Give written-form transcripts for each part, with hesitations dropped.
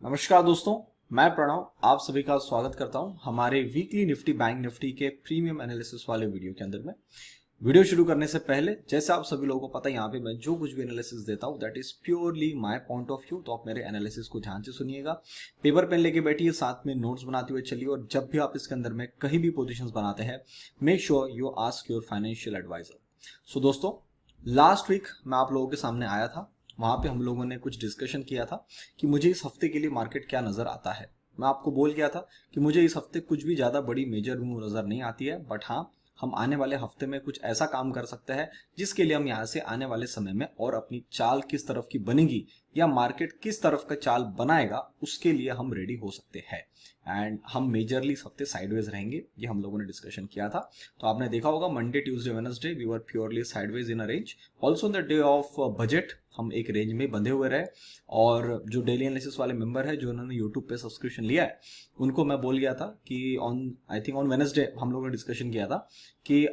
नमस्कार दोस्तों, मैं प्रणव आप सभी का स्वागत करता हूं हमारे वीकली निफ्टी बैंक निफ्टी के प्रीमियम एनालिसिस वाले वीडियो के अंदर में। वीडियो शुरू करने से पहले जैसे आप सभी लोगों को पता है, यहाँ पे मैं जो कुछ भी एनालिसिस देता हूँ that is purely my point of view. तो आप मेरे एनालिसिस को ध्यान से सुनिएगा, पेपर पेन लेके बैठिए, साथ में नोट्स बनाते हुए चलिए, और जब भी आप इसके अंदर में कहीं भी पोजिशन बनाते हैं make sure you ask your financial advisor. So दोस्तों, लास्ट वीक मैं आप लोगों के सामने आया था, वहां पे हम लोगों ने कुछ डिस्कशन किया था कि मुझे इस हफ्ते के लिए मार्केट क्या नजर आता है। मैं आपको बोल गया था कि मुझे इस हफ्ते कुछ भी ज्यादा बड़ी मेजर मूव नजर नहीं आती है, बट हाँ, हम आने वाले हफ्ते में कुछ ऐसा काम कर सकते हैं जिसके लिए हम यहाँ से आने वाले समय में और अपनी चाल किस तरफ की बनेगी या मार्केट किस तरफ का चाल बनाएगा उसके लिए हम रेडी हो सकते हैं। एंड हम मेजरली इस हफ्ते साइडवेज रहेंगे, ये हम लोगों ने डिस्कशन किया था। तो आपने देखा होगा Monday Tuesday Wednesday we were purely sideways in a range. Also the day of budget हम एक रेंज में बंधे हुए रहे, और जो डेली एनालिसिस वाले मेंबर है जो उन्होंने यूट्यूब पे सब्सक्रिप्शन लिया है उनको मैं बोल गया था कि आई थिंक ऑन वेडनेसडे हम लोगों ने डिस्कशन किया था कि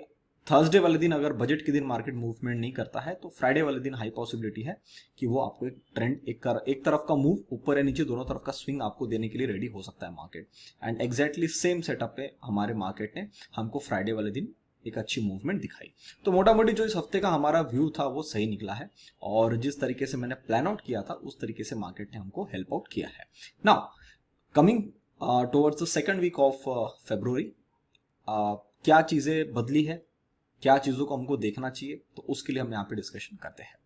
थर्सडे वाले दिन अगर बजट के दिन मार्केट मूवमेंट नहीं करता है तो फ्राइडे वाले दिन हाई पॉसिबिलिटी है कि वो आपको एक ट्रेंड एक तरफ का मूव ऊपर या नीचे दोनों तरफ का स्विंग आपको देने के लिए रेडी हो सकता है market. And exactly same setup पे हमारे मार्केट ने हमको फ्राइडे वाले दिन एक अच्छी मूवमेंट दिखाई। तो मोटा मोटी जो इस हफ्ते का हमारा व्यू था वो सही निकला है, और जिस तरीके से मैंने प्लान आउट किया था उस तरीके से मार्केट ने हमको हेल्प आउट किया है। Now coming towards the second week of February, क्या चीजें बदली है, क्या चीजों को हमको देखना चाहिए, तो उसके लिए हम यहाँ पे डिस्कशन करते हैं।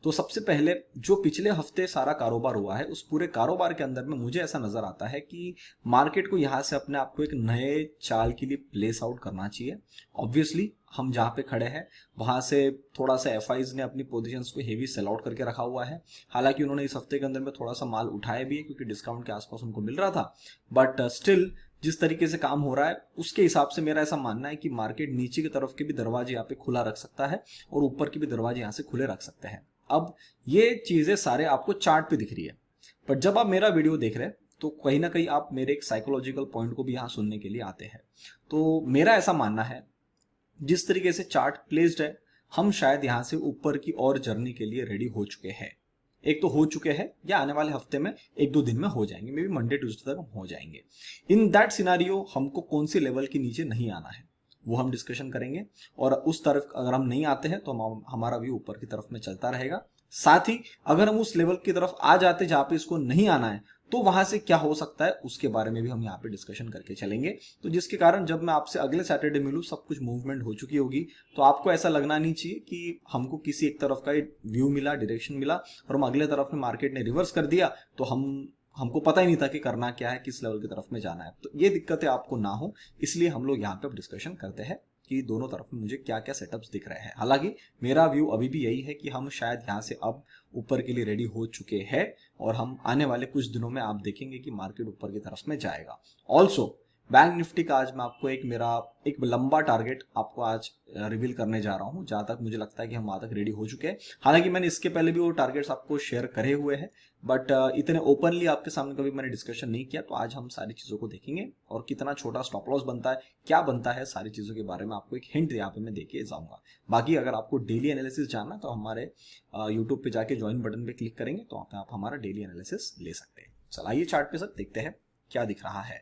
तो सबसे पहले जो पिछले हफ्ते सारा कारोबार हुआ है उस पूरे कारोबार के अंदर में मुझे ऐसा नजर आता है कि मार्केट को यहाँ से अपने आप को एक नए चाल के लिए प्लेस आउट करना चाहिए। ऑब्वियसली हम जहाँ पे खड़े हैं वहां से थोड़ा सा एफआईज ने अपनी पोजीशंस को हेवी सेल आउट करके रखा हुआ है। हालांकि उन्होंने इस हफ्ते के अंदर में थोड़ा सा माल उठाया भी है क्योंकि डिस्काउंट के आसपास उनको मिल रहा था, बट स्टिल जिस तरीके से काम हो रहा है उसके हिसाब से मेरा ऐसा मानना है कि मार्केट नीचे की तरफ के भी दरवाजे यहाँ पे खुला रख सकता है और ऊपर के भी दरवाजे यहाँ से खुले रख सकते हैं। अब ये चीजें सारे आपको चार्ट पे दिख रही है, पर जब आप मेरा वीडियो देख रहे हैं तो कहीं ना कहीं आप मेरे एक साइकोलॉजिकल पॉइंट को भी यहाँ सुनने के लिए आते हैं। तो मेरा ऐसा मानना है जिस तरीके से चार्ट प्लेस्ड है हम शायद यहाँ से ऊपर की और जर्नी के लिए रेडी हो चुके हैं। एक तो हो चुके हैं या आने वाले हफ्ते में एक दो दिन में हो जाएंगे, मे बी मंडे ट्यूसडे तक हम हो जाएंगे। इन दैट सिनारियो हमको कौन सी लेवल के नीचे नहीं आना है वो हम डिस्कशन करेंगे, और उस तरफ अगर हम नहीं आते हैं तो हमारा व्यू ऊपर की तरफ में चलता रहेगा। साथ ही अगर हम उस लेवल की तरफ आ जाते जहां पे इसको नहीं आना है तो वहां से क्या हो सकता है उसके बारे में भी हम यहाँ पे डिस्कशन करके चलेंगे। तो जिसके कारण जब मैं आपसे अगले सैटरडे मिलूँ सब कुछ मूवमेंट हो चुकी होगी, तो आपको ऐसा लगना नहीं चाहिए कि हमको किसी एक तरफ का व्यू मिला, डायरेक्शन मिला और हम अगले तरफ में मार्केट ने रिवर्स कर दिया तो हमको पता ही नहीं था कि करना क्या है, किस लेवल की तरफ में जाना है। तो ये दिक्कतें आपको ना हो इसलिए हम लोग यहाँ पे डिस्कशन करते हैं कि दोनों तरफ में मुझे क्या क्या सेटअप्स दिख रहे हैं। हालांकि मेरा व्यू अभी भी यही है कि हम शायद यहाँ से अब ऊपर के लिए रेडी हो चुके हैं, और हम आने वाले कुछ दिनों में आप देखेंगे कि मार्केट ऊपर की तरफ में जाएगा। ऑल्सो बैंक निफ्टी का आज मैं आपको एक लंबा टारगेट आपको आज रिवील करने जा रहा हूं, जहां तक मुझे लगता है कि हम वहां तक रेडी हो चुके हैं। हालांकि मैंने इसके पहले भी वो टारगेट्स आपको शेयर करे हुए हैं, बट इतने ओपनली आपके सामने कभी मैंने डिस्कशन नहीं किया। तो आज हम सारी चीजों को देखेंगे और कितना छोटा स्टॉप लॉस बनता है, क्या बनता है, सारी चीजों के बारे में आपको एक हिंट यहाँ पे मैं देके जाऊंगा। बाकी अगर आपको डेली एनालिसिस जानना तो हमारे यूट्यूब पे जाके ज्वाइन बटन पे क्लिक करेंगे तो आप हमारा डेली एनालिसिस ले सकते हैं। चलाइए चार्ट पे सब देखते हैं क्या दिख रहा है।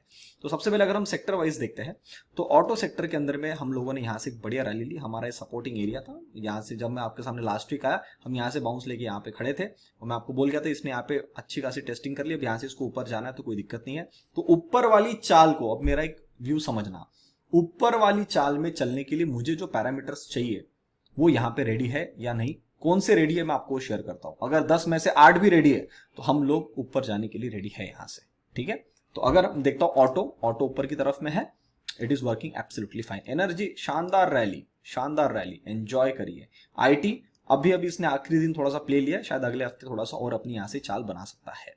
तो सबसे पहले अगर हम सेक्टर वाइज देखते हैं तो ऑटो सेक्टर के अंदर में हम लोगों ने यहाँ से एक बढ़िया रैली ली। हमारा सपोर्टिंग एरिया था, यहाँ से जब मैं आपके सामने लास्ट वीक आया हम यहाँ से बाउंस लेके यहाँ पे खड़े थे और मैं आपको बोल गया था इसने यहाँ पे अच्छी खासी टेस्टिंग कर ली, अब यहाँ से इसको ऊपर जाना है तो कोई दिक्कत नहीं है। तो ऊपर वाली चाल को, अब मेरा एक व्यू समझना, ऊपर वाली चाल में चलने के लिए मुझे जो पैरामीटर्स चाहिए वो यहाँ पे रेडी है या नहीं, कौन से रेडी है मैं आपको शेयर करता हूं। अगर 10 में से 8 भी रेडी है तो हम लोग ऊपर जाने के लिए रेडी है यहाँ से, ठीक है। तो अगर देखता हूं ऑटो ऊपर की तरफ में है, it is working absolutely fine. Energy शानदार रैली एंजॉय करिए। आईटी अभी इसने आखिरी दिन थोड़ा सा प्ले लिया, शायद अगले हफ्ते थोड़ा सा और अपनी यहाँ से चाल बना सकता है।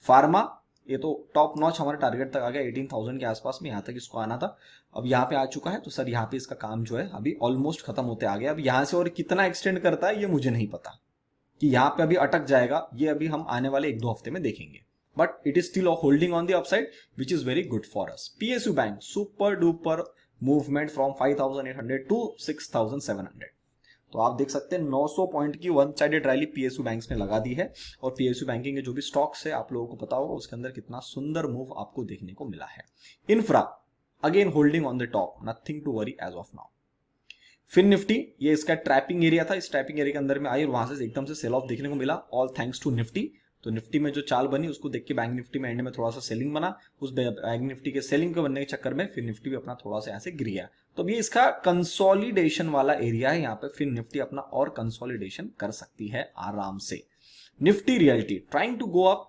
फार्मा ये तो टॉप नॉच हमारे टारगेट तक आ गया, 18,000 के आसपास में यहाँ तक इसको आना था, अब यहाँ पे आ चुका है। तो सर यहाँ पे इसका काम जो है अभी ऑलमोस्ट खत्म होते आ गया। अब यहाँ से और कितना एक्सटेंड करता है ये मुझे नहीं पता, कि यहाँ पे अभी अटक जाएगा ये अभी हम आने वाले एक दो हफ्ते में देखेंगे, but it is still holding on the upside which is very good for us. PSU bank super duper movement from 5,800 to 6,700। तो आप देख सकते हैं 900 पॉइंट की one sided rally PSU banks ने लगा दी है। और पीएसयू बैंकिंग के जो भी स्टॉक्स है आप लोगों को पता होगा उसके अंदर कितना सुंदर मूव आपको देखने को मिला है। Infra again holding on the top, nothing to worry as of now. Fin nifty ये इसका ट्रैपिंग एरिया था, इस ट्रैपिंग एरिया के अंदर में आई और वहां से एकदम से सेल ऑफ देखने को मिला, ऑल थैंक्स टू निफ्टी। तो निफ्टी में जो चाल बनी उसको देख के बैंक निफ्टी में एंड में थोड़ा सा सेलिंग बना, उस बैंक निफ्टी के सेलिंग के बनने के चक्कर में फिर निफ्टी भी अपना थोड़ा सा यहाँ से गिर गया। तो ये इसका कंसोलिडेशन वाला एरिया है, यहाँ पे फिर निफ्टी अपना और कंसोलिडेशन कर सकती है आराम से। Nifty realty trying to go up,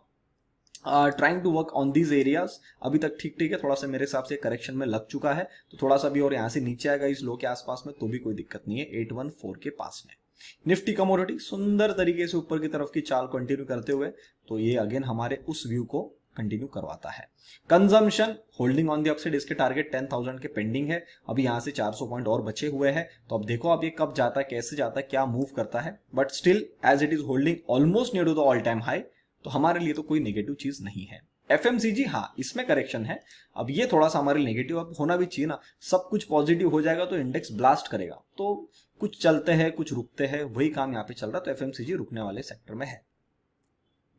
trying to work on these areas, अभी तक ठीक ठीक है, थोड़ा सा मेरे हिसाब से करेक्शन में लग चुका है, तो थोड़ा सा भी और यहाँ से नीचे आएगा इस लो के आसपास में तो भी कोई दिक्कत नहीं है 814 के पास में। निफ्टी कमोडिटी सुंदर तरीके से ऊपर की तरफ की चाल कंटिन्यू करते हुए, तो ये अगेन हमारे उस व्यू को कंटिन्यू करवाता है। Consumption holding on the upside, इसके टारगेट 10,000 के पेंडिंग है, अभी यहाँ से 400 पॉइंट और बचे हुए हैं, तो अब देखो अब ये कब जाता है, कैसे जाता है, क्या मूव करता है, but still as it is holding almost near to the all time high, तो हमारे लिए तो कोई नेगेटिव चीज नहीं है। एफएमसीजी हाँ इसमें करेक्शन है, अब ये थोड़ा सा हमारे नेगेटिव अब होना भी चाहिए ना, सब कुछ पॉजिटिव हो जाएगा तो इंडेक्स ब्लास्ट करेगा, तो कुछ चलते हैं कुछ रुकते हैं, वही काम यहाँ पे चल रहा है, तो एफएमसीजी रुकने वाले सेक्टर में है।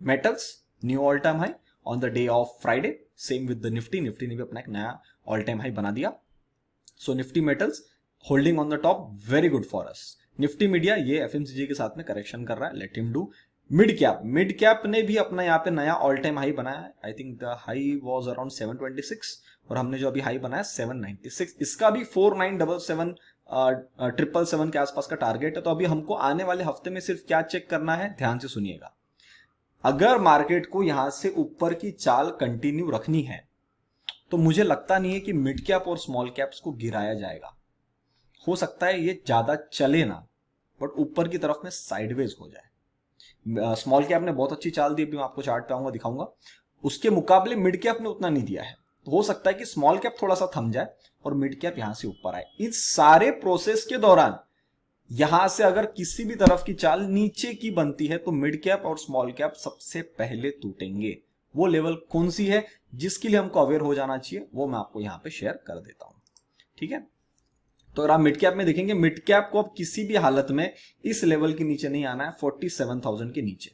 Metals knew all time high on the day of Friday, same with the Nifty, Nifty ने भी अपना एक नया ऑल टाइम हाई बना दिया। So Nifty metals holding on the top, very good for us. Nifty media ये FMCG के साथ में करेक्शन कर रहा है, let him do. Mid cap ने भी अपना यहाँ पे नया ऑल टाइम हाई बनाया है, I think the high was around 726 और हमने जो अभी हाई बनाया 796, इसका भी 4977 777 के आसपास का टारगेट है। तो अभी हमको आने वाले हफ्ते में सिर्फ क्या चेक करना है, ध्यान से सुनिएगा, अगर मार्केट को यहां से ऊपर की चाल कंटिन्यू रखनी है तो मुझे लगता नहीं है कि मिड कैप और स्मॉल कैप्स को गिराया जाएगा, हो सकता है ये ज्यादा चले ना, बट ऊपर की तरफ में साइडवेज हो जाए। स्मॉल कैप ने बहुत अच्छी चाल दी, अभी मैं आपको चार्ट पे आऊंगा दिखाऊंगा, उसके मुकाबले मिड कैप ने उतना नहीं दिया है, तो हो सकता है कि स्मॉल कैप थोड़ा सा थम जाए और मिड कैप यहां से ऊपर आए। इस सारे प्रोसेस के दौरान यहां से अगर किसी भी तरफ की चाल नीचे की बनती है तो मिड कैप और स्मॉल कैप सबसे पहले टूटेंगे। वो लेवल कौन सी है जिसके लिए हमको अवेयर हो जाना चाहिए, वो मैं आपको यहां पे शेयर कर देता हूं, ठीक है। तो अगर आप मिड कैप में देखेंगे, मिड कैप को अब किसी भी हालत में इस लेवल के नीचे नहीं आना है, 47,000 के नीचे,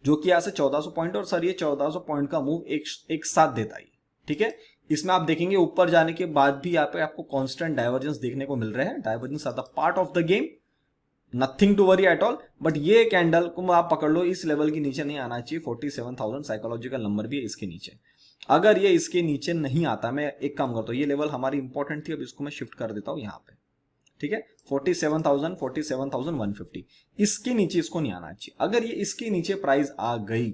जो कि यहां से 1400 पॉइंट, और सर ये 1400 पॉइंट का मूव एक साथ देता है, ठीक है। इसमें आप देखेंगे ऊपर जाने के बाद भी यहाँ पे आपको कांस्टेंट डाइवर्जेंस देखने को मिल रहे हैं, divergence are the part of the game, nothing to worry at all, but ये कैंडल को आप पकड़ लो, इस लेवल के नीचे नहीं आना चाहिए, 47,000 साइकोलॉजिकल नंबर भी है इसके नीचे। अगर ये इसके नीचे नहीं आता, मैं एक काम करता हूं, ये लेवल हमारी इंपॉर्टेंट थी, अब इसको मैं शिफ्ट कर देता हूं यहाँ पे, ठीक है, 47,000 47,150, इसके नीचे इसको नहीं आना चाहिए। अगर ये इसके नीचे प्राइस आ गई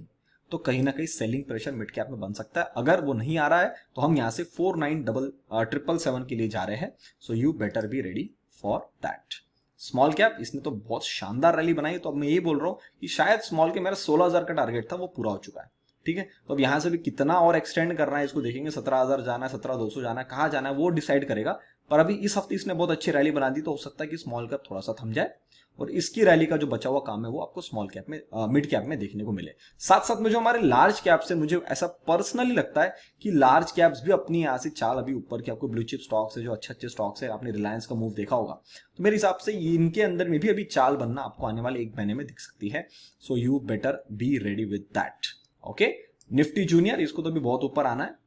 तो कहीं ना कहीं सेलिंग प्रेशर मिड कैप में बन सकता है, अगर वो नहीं आ रहा है तो हम यहां से 49,777 के लिए जा रहे हैं, so you better be ready for that. Small cap इसने तो बहुत शानदार रैली बनाई, तो अब मैं ये बोल रहा हूं कि शायद स्मॉल के मेरा 16,000 का टारगेट था वो पूरा हो चुका है, ठीक है। तो अब यहां से भी कितना और एक्सटेंड करना है इसको देखेंगे, 17,000 जाना है, 17,200 जाना है, कहां जाना है वो डिसाइड करेगा। पर अभी इस हफ्ते इसने बहुत अच्छी रैली बना दी, तो हो सकता है कि स्मॉल कैप थोड़ा सा थम जाए और इसकी रैली का जो बचा हुआ काम है वो आपको स्मॉल कैप में मिड कैप में देखने को मिले। साथ साथ में जो हमारे लार्ज कैप से, मुझे ऐसा पर्सनली लगता है कि लार्ज कैप्स भी अपनी यहाँ से चाल अभी ऊपर की, आपको ब्लू चिप स्टॉक्स है जो अच्छे अच्छे स्टॉक्स है, आपने रिलायंस का मूव देखा होगा, तो मेरे हिसाब से इनके अंदर में भी अभी चाल बनना आपको आने वाले एक महीने में दिख सकती है, so you better be ready with that, okay. Nifty junior इसको तो भी बहुत ऊपर आना है,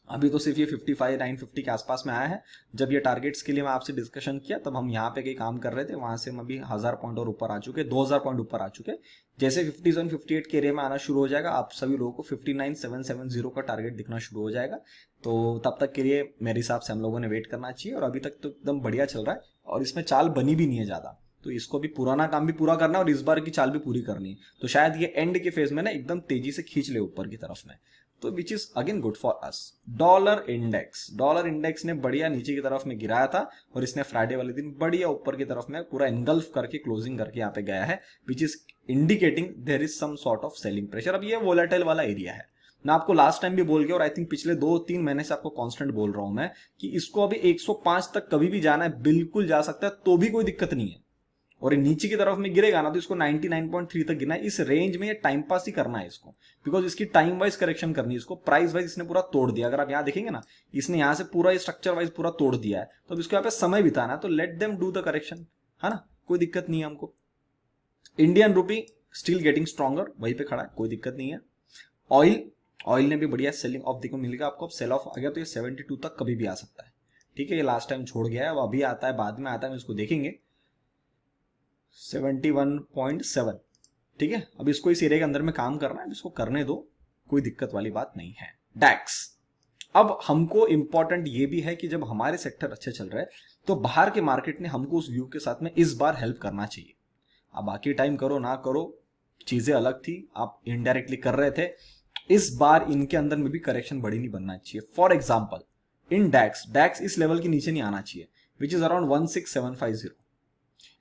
अभी तो सिर्फ ये 55,950 के आसपास में आया है। जब ये टारगेट्स के लिए मैं आपसे डिस्कशन किया तब हम यहाँ पे कई काम कर रहे थे, वहां से हम अभी 1000 पॉइंट और ऊपर आ चुके, 2000 पॉइंट ऊपर आ चुके। जैसे 57 58 के एरिया में आना शुरू हो जाएगा, आप सभी लोगों को 59,770 का टारगेट दिखना शुरू हो जाएगा, तो तब तक के लिए मेरे हिसाब से हम लोगों ने वेट करना चाहिए। और अभी तक तो एकदम बढ़िया चल रहा है और इसमें चाल बनी भी नहीं है ज्यादा, तो इसको भी पुराना काम भी पूरा करना है और इस बार की चाल भी पूरी करनी है, तो शायद ये एंड के फेज में ना एकदम तेजी से खींच ले ऊपर की तरफ में, तो which is again good for us. Dollar index ने बढ़िया नीचे की तरफ में गिराया था और इसने फ्राइडे वाले दिन बढ़िया ऊपर की तरफ में पूरा इनगल्फ करके क्लोजिंग करके यहाँ पे गया है, which is indicating there is some sort of selling pressure. अब ये वोलेटाइल वाला एरिया है, मैं आपको लास्ट टाइम भी बोल गया और आई थिंक पिछले 2-3 महीने से आपको कांस्टेंट बोल रहा हूं मैं कि इसको अभी 105 तक कभी भी जाना है, बिल्कुल जा सकता है, तो भी कोई दिक्कत नहीं है। और नीचे की तरफ में गिरेगा ना तो इसको 99.3 तक गिरना है, इस रेंज में ये टाइम पास ही करना है इसको, बिकॉज इसकी टाइम वाइज करेक्शन करनी है इसको। प्राइस वाइज इसने पूरा तोड़ दिया, अगर आप यहाँ देखेंगे ना, इसने यहाँ से पूरा स्ट्रक्चर वाइज पूरा तोड़ दिया है, तो अब इसको यहाँ पे समय बिताना है, तो let them do the correction, है ना। कोई दिक्कत नहीं है हमको। Indian rupee still getting stronger, वहीं पे खड़ा है, कोई दिक्कत नहीं है। ऑयल ने भी बढ़िया सेलिंग ऑफ देखो मिलेगा आपको। अब सेल ऑफ आ गया तो ये 72 तक कभी भी आ सकता है, ठीक है। ये लास्ट टाइम छोड़ गया है, अब अभी आता है, बाद में आता है, हम इसको देखेंगे। 71.7, ठीक है। अब इसको इस एरिया के अंदर में काम करना है, इसको करने दो, कोई दिक्कत वाली बात नहीं है। डैक्स, अब हमको इंपॉर्टेंट ये भी है कि जब हमारे सेक्टर अच्छे चल रहे हैं तो बाहर के मार्केट ने हमको उस व्यू के साथ में इस बार हेल्प करना चाहिए। अब बाकी टाइम करो ना करो, चीजें अलग थी, आप इनडायरेक्टली कर रहे थे। इस बार इनके अंदर में भी करेक्शन बड़ी नहीं बनना चाहिए। फॉर एग्जाम्पल इन डैक्स इस लेवल के नीचे नहीं आना चाहिए, विच इज अराउंड 16750,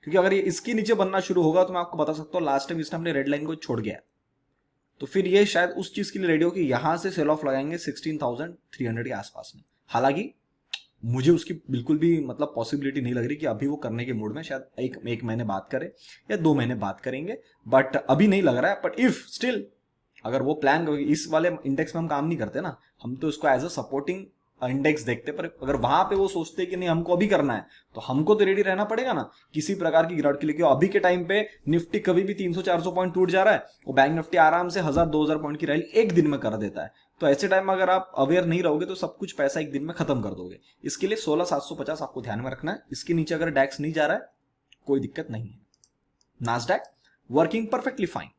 क्योंकि अगर ये इसके नीचे बनना शुरू होगा तो मैं आपको बता सकता हूँ लास्ट टाइम इसने अपने रेड लाइन को छोड़ गया, तो फिर ये शायद उस चीज के लिए रेडी हो कि यहां से सेल ऑफ लगाएंगे 16,300 के आसपास में। हालांकि मुझे उसकी बिल्कुल भी मतलब पॉसिबिलिटी नहीं लग रही कि अभी वो करने के मूड में, शायद एक महीने बात करें या 2 महीने बात करेंगे, बट अभी नहीं लग रहा है। बट इफ स्टिल अगर वो प्लान, इस वाले इंडेक्स में हम काम नहीं करते ना, हम तो इसको एज अ सपोर्टिंग इंडेक्स देखते, पर अगर वहां पे वो सोचते कि नहीं हमको अभी करना है तो हमको तो रेडी रहना पड़ेगा ना किसी प्रकार की गिरावट के लिए। अभी के टाइम पे निफ्टी कभी भी 300-400 पॉइंट टूट जा रहा है, वो बैंक निफ्टी आराम से 1000-2000 पॉइंट की रैली एक दिन में कर देता है। तो ऐसे टाइम में अगर आप अवेयर नहीं रहोगे तो सब कुछ पैसा एक दिन में खत्म कर दोगे। इसके लिए 16750 आपको ध्यान में रखना है। इसके नीचे अगर डैक्स नहीं जा रहा है कोई दिक्कत नहीं है। Nasdaq working perfectly fine.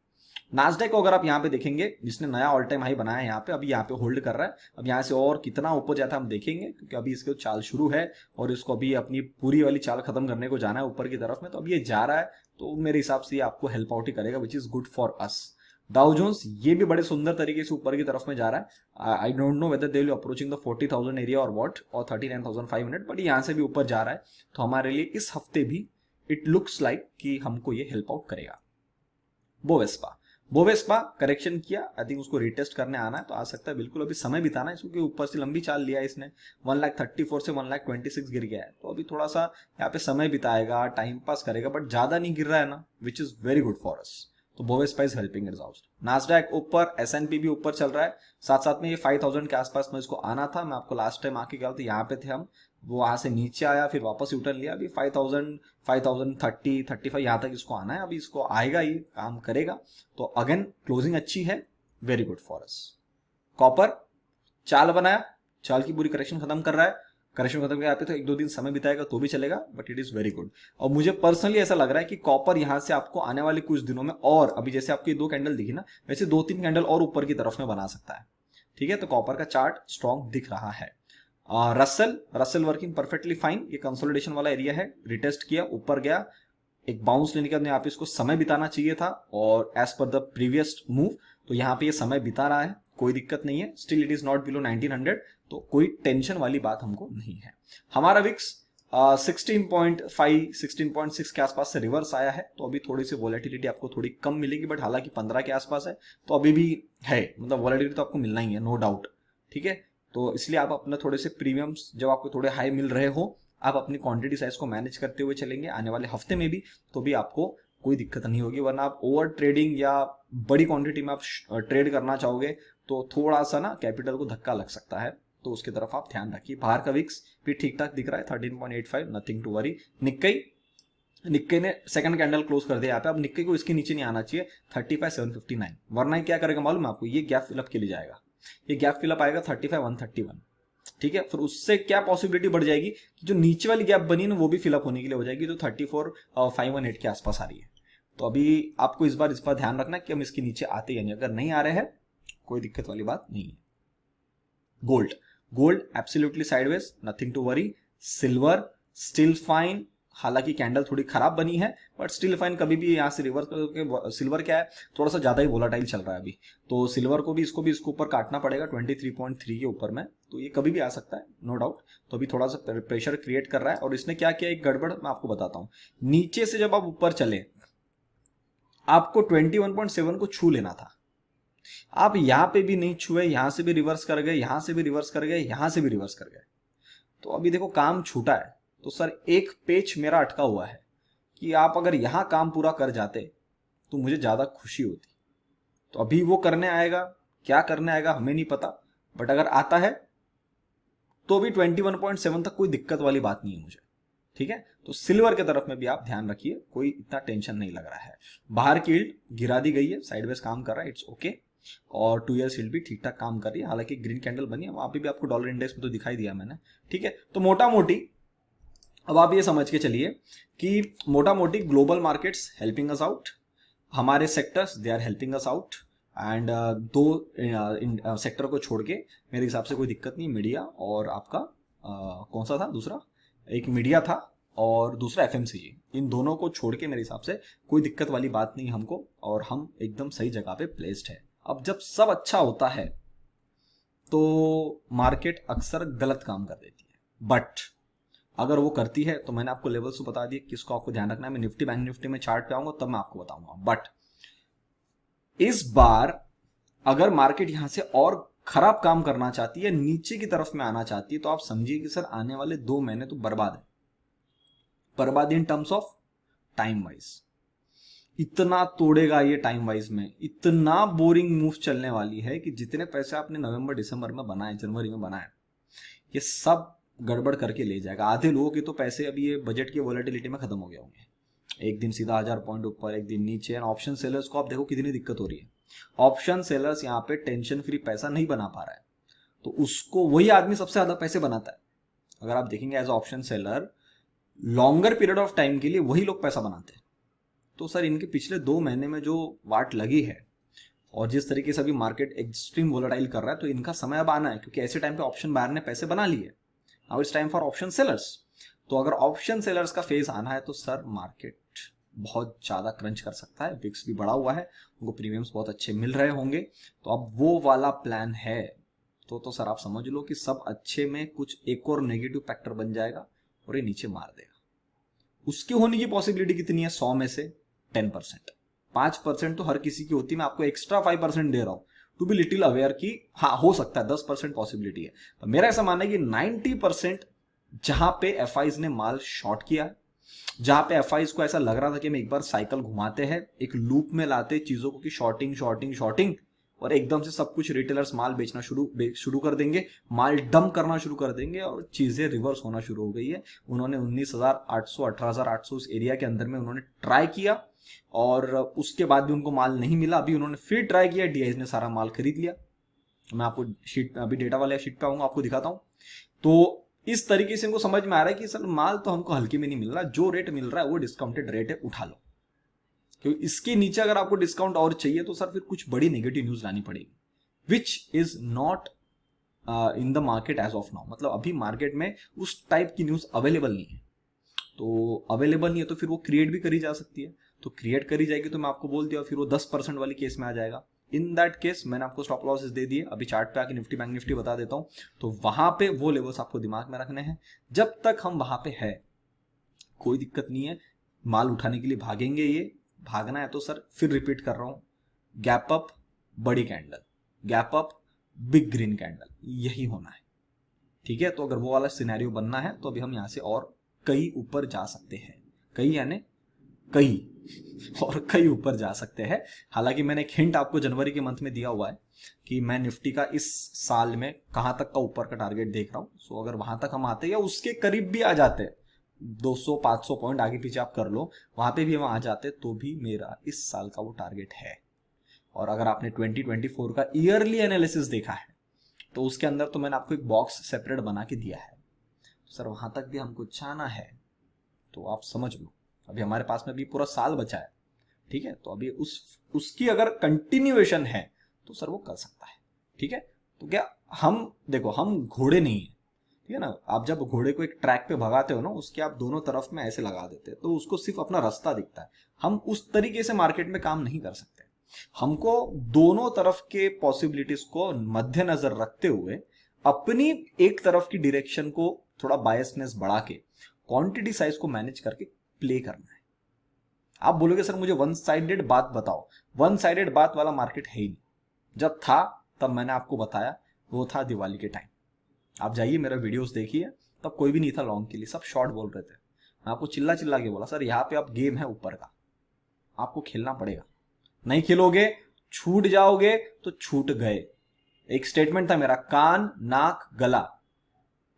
Nasdaq को अगर आप यहाँ पे देखेंगे, जिसने नया ऑल टाइम हाई बनाया है यहाँ पे, अभी यहाँ पे होल्ड कर रहा है। अब यहाँ से और कितना ऊपर जाता है हम देखेंगे, क्योंकि अभी इसके चाल शुरू है और इसको अभी अपनी पूरी वाली चाल खत्म करने को जाना है ऊपर की तरफ में। तो अभी ये जा रहा है तो मेरे हिसाब से ये आपको हेल्प आउट ही करेगा, which is good for us. Dow Jones ये भी बड़े सुंदर तरीके से ऊपर की तरफ में जा रहा है। I don't know whether they will approaching the 40,000 area और व्हाट, और 39,500, बट यहाँ से भी ऊपर जा रहा है। तो हमारे लिए इस हफ्ते भी इट लुक्स लाइक कि हमको ये हेल्प आउट करेगा। बोवेस्पा करेक्शन किया, आई थिंक उसको रिटेस्ट करने आना है तो आ सकता है, बिल्कुल अभी समय बिताना है, क्योंकि ऊपर से लंबी चाल लिया है इसने। 1,34,000 से 1,26,000 गिर गया है, तो अभी थोड़ा सा यहाँ पे समय बिताएगा, टाइम पास करेगा, बट ज्यादा नहीं गिर रहा है ना, which is very good for us. तो Bovespa is helping it out. Nasdaq ऊपर, S&P भी ऊपर चल रहा है, साथ साथ में ये 5,000 के आसपास में इसको आना था। मैं आपको लास्ट टाइम आके गया तो यहाँ पे थे हम, वो वहां से नीचे आया, फिर वापस यूटर्न लिया। अभी 5,000, 5,030, 35 यहाँ तक इसको आना है। अभी इसको आएगा, ये काम करेगा। तो अगेन क्लोजिंग अच्छी है, very good for us. Copper चाल बनाया, चाल की पूरी करेक्शन खत्म कर रहा है। करेक्शन खत्म किया तो 1-2 दिन समय बिताएगा तो भी चलेगा, but it is very good. और मुझे पर्सनली ऐसा लग रहा है कि कॉपर यहां से आपको आने वाले कुछ दिनों में, और अभी जैसे आपकी 2 कैंडल दिखी ना, वैसे 2-3 कैंडल और ऊपर की तरफ में बना सकता है, ठीक है। तो कॉपर का चार्ट स्ट्रॉन्ग दिख रहा है। Russell working perfectly fine. ये कंसोलिडेशन वाला एरिया है, रिटेस्ट किया, ऊपर गया, एक बाउंस लेने के बाद आप इसको समय बिताना चाहिए था, और as per the previous move तो यहाँ पे ये समय बिता रहा है, कोई दिक्कत नहीं है। Still it is not below 1900, तो कोई टेंशन वाली बात हमको नहीं है। हमारा विक्स 16.5, 16.6 के आसपास से रिवर्स आया है, तो अभी थोड़ी सी वॉलेटिलिटी आपको थोड़ी कम मिलेगी, बट हालांकि 15 के आसपास है, तो अभी भी है, मतलब वॉलेटिलिटी तो आपको मिलना ही है, नो डाउट, ठीक है। तो इसलिए आप अपने थोड़े से प्रीमियम्स जब आपको थोड़े हाई मिल रहे हो, आप अपनी क्वांटिटी साइज को मैनेज करते हुए चलेंगे आने वाले हफ्ते में भी, तो भी आपको कोई दिक्कत नहीं होगी। वरना आप ओवर ट्रेडिंग या बड़ी क्वांटिटी में आप ट्रेड करना चाहोगे तो थोड़ा सा ना कैपिटल को धक्का लग सकता है, तो उसकी तरफ आप ध्यान रखिए। बाहर का विक्स भी ठीक ठाक दिख रहा है, 13.85, नथिंग टू वरी। निक्के ने सेकंड कैंडल क्लोज कर दिया यहाँ पे। अब निक्के को इसके नीचे नहीं आना चाहिए 35,759, वरना क्या करेगा मालूम है आपको, ये गैप फिलअप के लिए जाएगा। ये गैप फिलअप आएगा 35,131, ठीक है। फिर उससे क्या पॉसिबिलिटी बढ़ जाएगी कि जो नीचे वाली गैप बनी ना वो भी फिलअप होने के लिए हो जाएगी, तो 34,518 के आसपास आ रही है। तो अभी आपको इस बार ध्यान रखना कि हम इसके नीचे आते या नहीं। अगर नहीं आ रहे हैं कोई दिक्कत वाली बात नहीं है। Gold absolutely sideways, nothing to worry. Silver still fine, हालांकि कैंडल थोड़ी खराब बनी है, बट स्टिल फाइन। कभी भी यहाँ से रिवर्स करके सिल्वर क्या है, थोड़ा सा ज्यादा ही वोलाटाइल चल रहा है अभी, तो सिल्वर को भी इसको ऊपर काटना पड़ेगा 23.3 के ऊपर में, तो ये कभी भी आ सकता है, नो डाउट। तो अभी थोड़ा सा प्रेशर क्रिएट कर रहा है। और इसने क्या किया, एक गड़बड़ मैं आपको बताता हूँ। नीचे से जब आप ऊपर चले, आपको 21.7 को छू लेना था, आप यहां पे भी नहीं छुए, यहां से भी रिवर्स कर गए, यहां से भी रिवर्स कर गए, यहां से भी रिवर्स कर गए। तो अभी देखो काम छूटा है, तो सर एक पेच मेरा अटका हुआ है कि आप अगर यहां काम पूरा कर जाते तो मुझे ज्यादा खुशी होती। तो अभी वो करने आएगा, क्या करने आएगा हमें नहीं पता, बट अगर आता है तो भी 21.7 तक कोई दिक्कत वाली बात नहीं है मुझे। ठीक है, तो सिल्वर के तरफ में भी आप ध्यान रखिए, कोई इतना टेंशन नहीं लग रहा है। बाहर की यील्ड गिरा दी गई है, साइडवेज काम कर रहा है, इट्स ओके। और 2 ईयर यील्ड भी ठीक ठाक काम कर रही है, हालांकि ग्रीन कैंडल बनी है, वहां पे भी आपको डॉलर इंडेक्स में तो दिखाई दिया मैंने। ठीक है, तो मोटा मोटी अब आप ये समझ के चलिए कि मोटा मोटी global markets helping us out, हमारे sectors they are helping us out, and दो सेक्टर को छोड़ के मेरे हिसाब से कोई दिक्कत नहीं। मीडिया और आपका कौन सा था दूसरा, एक मीडिया था और दूसरा एफएमसीजी, इन दोनों को छोड़ के मेरे हिसाब से कोई दिक्कत वाली बात नहीं हमको, और हम एकदम सही जगह पे प्लेस्ड है। अब जब सब अच्छा होता है तो मार्केट अक्सर गलत काम कर देती है, बट अगर वो करती है तो मैंने आपको लेवल्स तो बता दिए किसको आपको ध्यान रखना है। मैं निफ्टी बैंक निफ्टी में चार्ट पे आऊंगा तब मैं आपको बताऊंगा, बट इस बार अगर मार्केट यहां से और खराब काम करना चाहती है, नीचे की तरफ में आना चाहती है, तो आप समझिए कि सर आने वाले 2 महीने तो बर्बाद है। बर्बाद in terms of time wise, इतना तोड़ेगा ये टाइम वाइज में, इतना बोरिंग मूव चलने वाली है कि जितने पैसे आपने नवंबर दिसंबर में बनाए, जनवरी में बनाए, ये सब गड़बड़ करके ले जाएगा। आधे लोगों के तो पैसे अभी ये बजट की वॉलेटिलिटी में खत्म हो गए होंगे, एक दिन सीधा 1000 पॉइंट ऊपर, एक दिन नीचे। ऑप्शन सेलर्स को आप देखो कितनी दिक्कत हो रही है। ऑप्शन सेलर्स यहाँ पे टेंशन फ्री पैसा नहीं बना पा रहा है, तो उसको वही आदमी सबसे ज्यादा पैसे बनाता है। अगर आप देखेंगे as option seller longer period of time के लिए वही लोग पैसा बनाते हैं। तो सर इनके पिछले 2 महीने में जो वाट लगी है और जिस तरीके से अभी मार्केट एक्सट्रीम वोलेटाइल कर रहा है, तो इनका समय अब आना है, क्योंकि ऐसे टाइम पे ऑप्शन बायर ने पैसे बना लिए। Now it's time for option sellers. तो अगर ऑप्शन सेलर्स का फेज आना है तो सर मार्केट बहुत ज्यादा क्रंच कर सकता है। विक्स भी बढ़ा हुआ है, उनको प्रीमियम्स बहुत अच्छे मिल रहे होंगे, तो अब वो वाला प्लान है। तो सर आप समझ लो कि सब अच्छे में कुछ एक और नेगेटिव फैक्टर बन जाएगा और ये नीचे मार देगा। उसके होने की पॉसिबिलिटी कितनी है? 100 में से 10%, 5% तो हर किसी की होती है। मैं आपको एक्स्ट्रा 5% दे रहा हूं टू बी लिटिल अवेयर कि हाँ हो सकता है, 10% पॉसिबिलिटी है। तो मेरा ऐसा मानना है कि 90% जहां पे एफआईज ने माल शॉर्ट किया, जहां पे एफआईज को ऐसा लग रहा था कि हम एक बार साइकिल घुमाते हैं, एक लूप में लाते चीजों को कि शॉर्टिंग शॉर्टिंग शॉर्टिंग, और एकदम से सब कुछ रिटेलर्स माल बेचना शुरू कर देंगे, माल डंप करना शुरू कर देंगे और चीजें रिवर्स होना शुरू हो गई है। उन्होंने 19,800 18,800 उस एरिया के अंदर में उन्होंने ट्राई किया और उसके बाद भी उनको माल नहीं मिला। अभी उन्होंने फिर ट्राई किया, डीआईज ने सारा माल खरीद लिया। मैं आपको शीट, अभी डेटा वाले शीट पे आऊंगा, आपको दिखाता हूं। तो इस तरीके से इनको समझ में आ रहा है कि सर माल तो हमको हल्के में नहीं मिल रहा, जो रेट मिल रहा है वो डिस्काउंटेड रेट है, उठा लो। क्योंकि इसके नीचे अगर आपको डिस्काउंट और चाहिए तो सर फिर कुछ बड़ी नेगेटिव न्यूज लानी पड़ेगी, which is not in the market as of now. मतलब अभी मार्केट में उस टाइप की न्यूज अवेलेबल नहीं है। तो अवेलेबल नहीं है तो फिर वो क्रिएट भी करी जा सकती है, तो क्रिएट करी जाएगी तो मैं आपको बोल दिया, फिर वो 10% वाली केस में आ जाएगा। इन दैट केस मैंने आपको स्टॉप लॉसेस दे दिए। अभी चार्ट पे आके निफ्टी बैंक निफ्टी बता देता हूं, तो वहां पे वो लेवल्स आपको दिमाग में रखने हैं। जब तक हम वहां पे है कोई दिक्कत नहीं है, माल उठाने के लिए भागेंगे। ये भागना है तो सर फिर रिपीट कर रहा हूं, गैप अप बड़ी candle, gap up big green candle, यही होना है। ठीक है, तो अगर वो वाला सिनेरियो बनना है तो अभी हम यहां से और कई ऊपर जा सकते हैं, कई यानी कई और कई ऊपर जा सकते हैं। हालांकि मैंने एक हिंट आपको जनवरी के मंथ में दिया हुआ है कि मैं निफ्टी का इस साल में कहां तक का ऊपर का टारगेट देख रहा हूं। सो अगर वहां तक हम आते या उसके करीब भी आ जाते, 200-500 पॉइंट आगे पीछे आप कर लो, वहां पे भी हम आ जाते तो भी मेरा इस साल का वो टारगेट है। और अगर आपने 2024 का ईयरली एनालिसिस देखा है तो उसके अंदर तो मैंने आपको एक बॉक्स सेपरेट बना के दिया है। तो सर वहां तक भी हमको जाना है, तो आप समझ लो अभी हमारे पास में भी पूरा साल बचा है। ठीक है, तो अभी उसकी अगर कंटिन्यूएशन है तो सर वो कर सकता है। ठीक है, तो क्या हम देखो, हम घोड़े नहीं है, ठीक है ना। आप जब घोड़े को एक ट्रैक पे भगाते हो ना, उसके आप दोनों तरफ में ऐसे लगा देते हैं तो उसको सिर्फ अपना रास्ता दिखता है। हम उस तरीके से मार्केट में काम नहीं कर सकते। हमको दोनों तरफ के पॉसिबिलिटीज को मद्देनजर रखते हुए अपनी एक तरफ की डायरेक्शन को थोड़ा बायसनेस बढ़ा के क्वांटिटी साइज को मैनेज करके प्ले करना है। आप बोलोगे सर मुझे वन साइडेड बात बताओ, वन साइडेड बात वाला मार्केट है ही नहीं। जब था तब मैंने आपको बताया, वो था दिवाली के टाइम। आप जाइए मेरा वीडियोस देखिए, तब कोई भी नहीं था लॉन्ग के लिए, सब शॉर्ट बोल रहे थे। मैं आपको चिल्ला चिल्ला के बोला सर यहाँ पे अब गेम है ऊपर का, आपको खेलना पड़ेगा, नहीं खेलोगे छूट जाओगे तो छूट गए। एक स्टेटमेंट था मेरा, कान नाक गला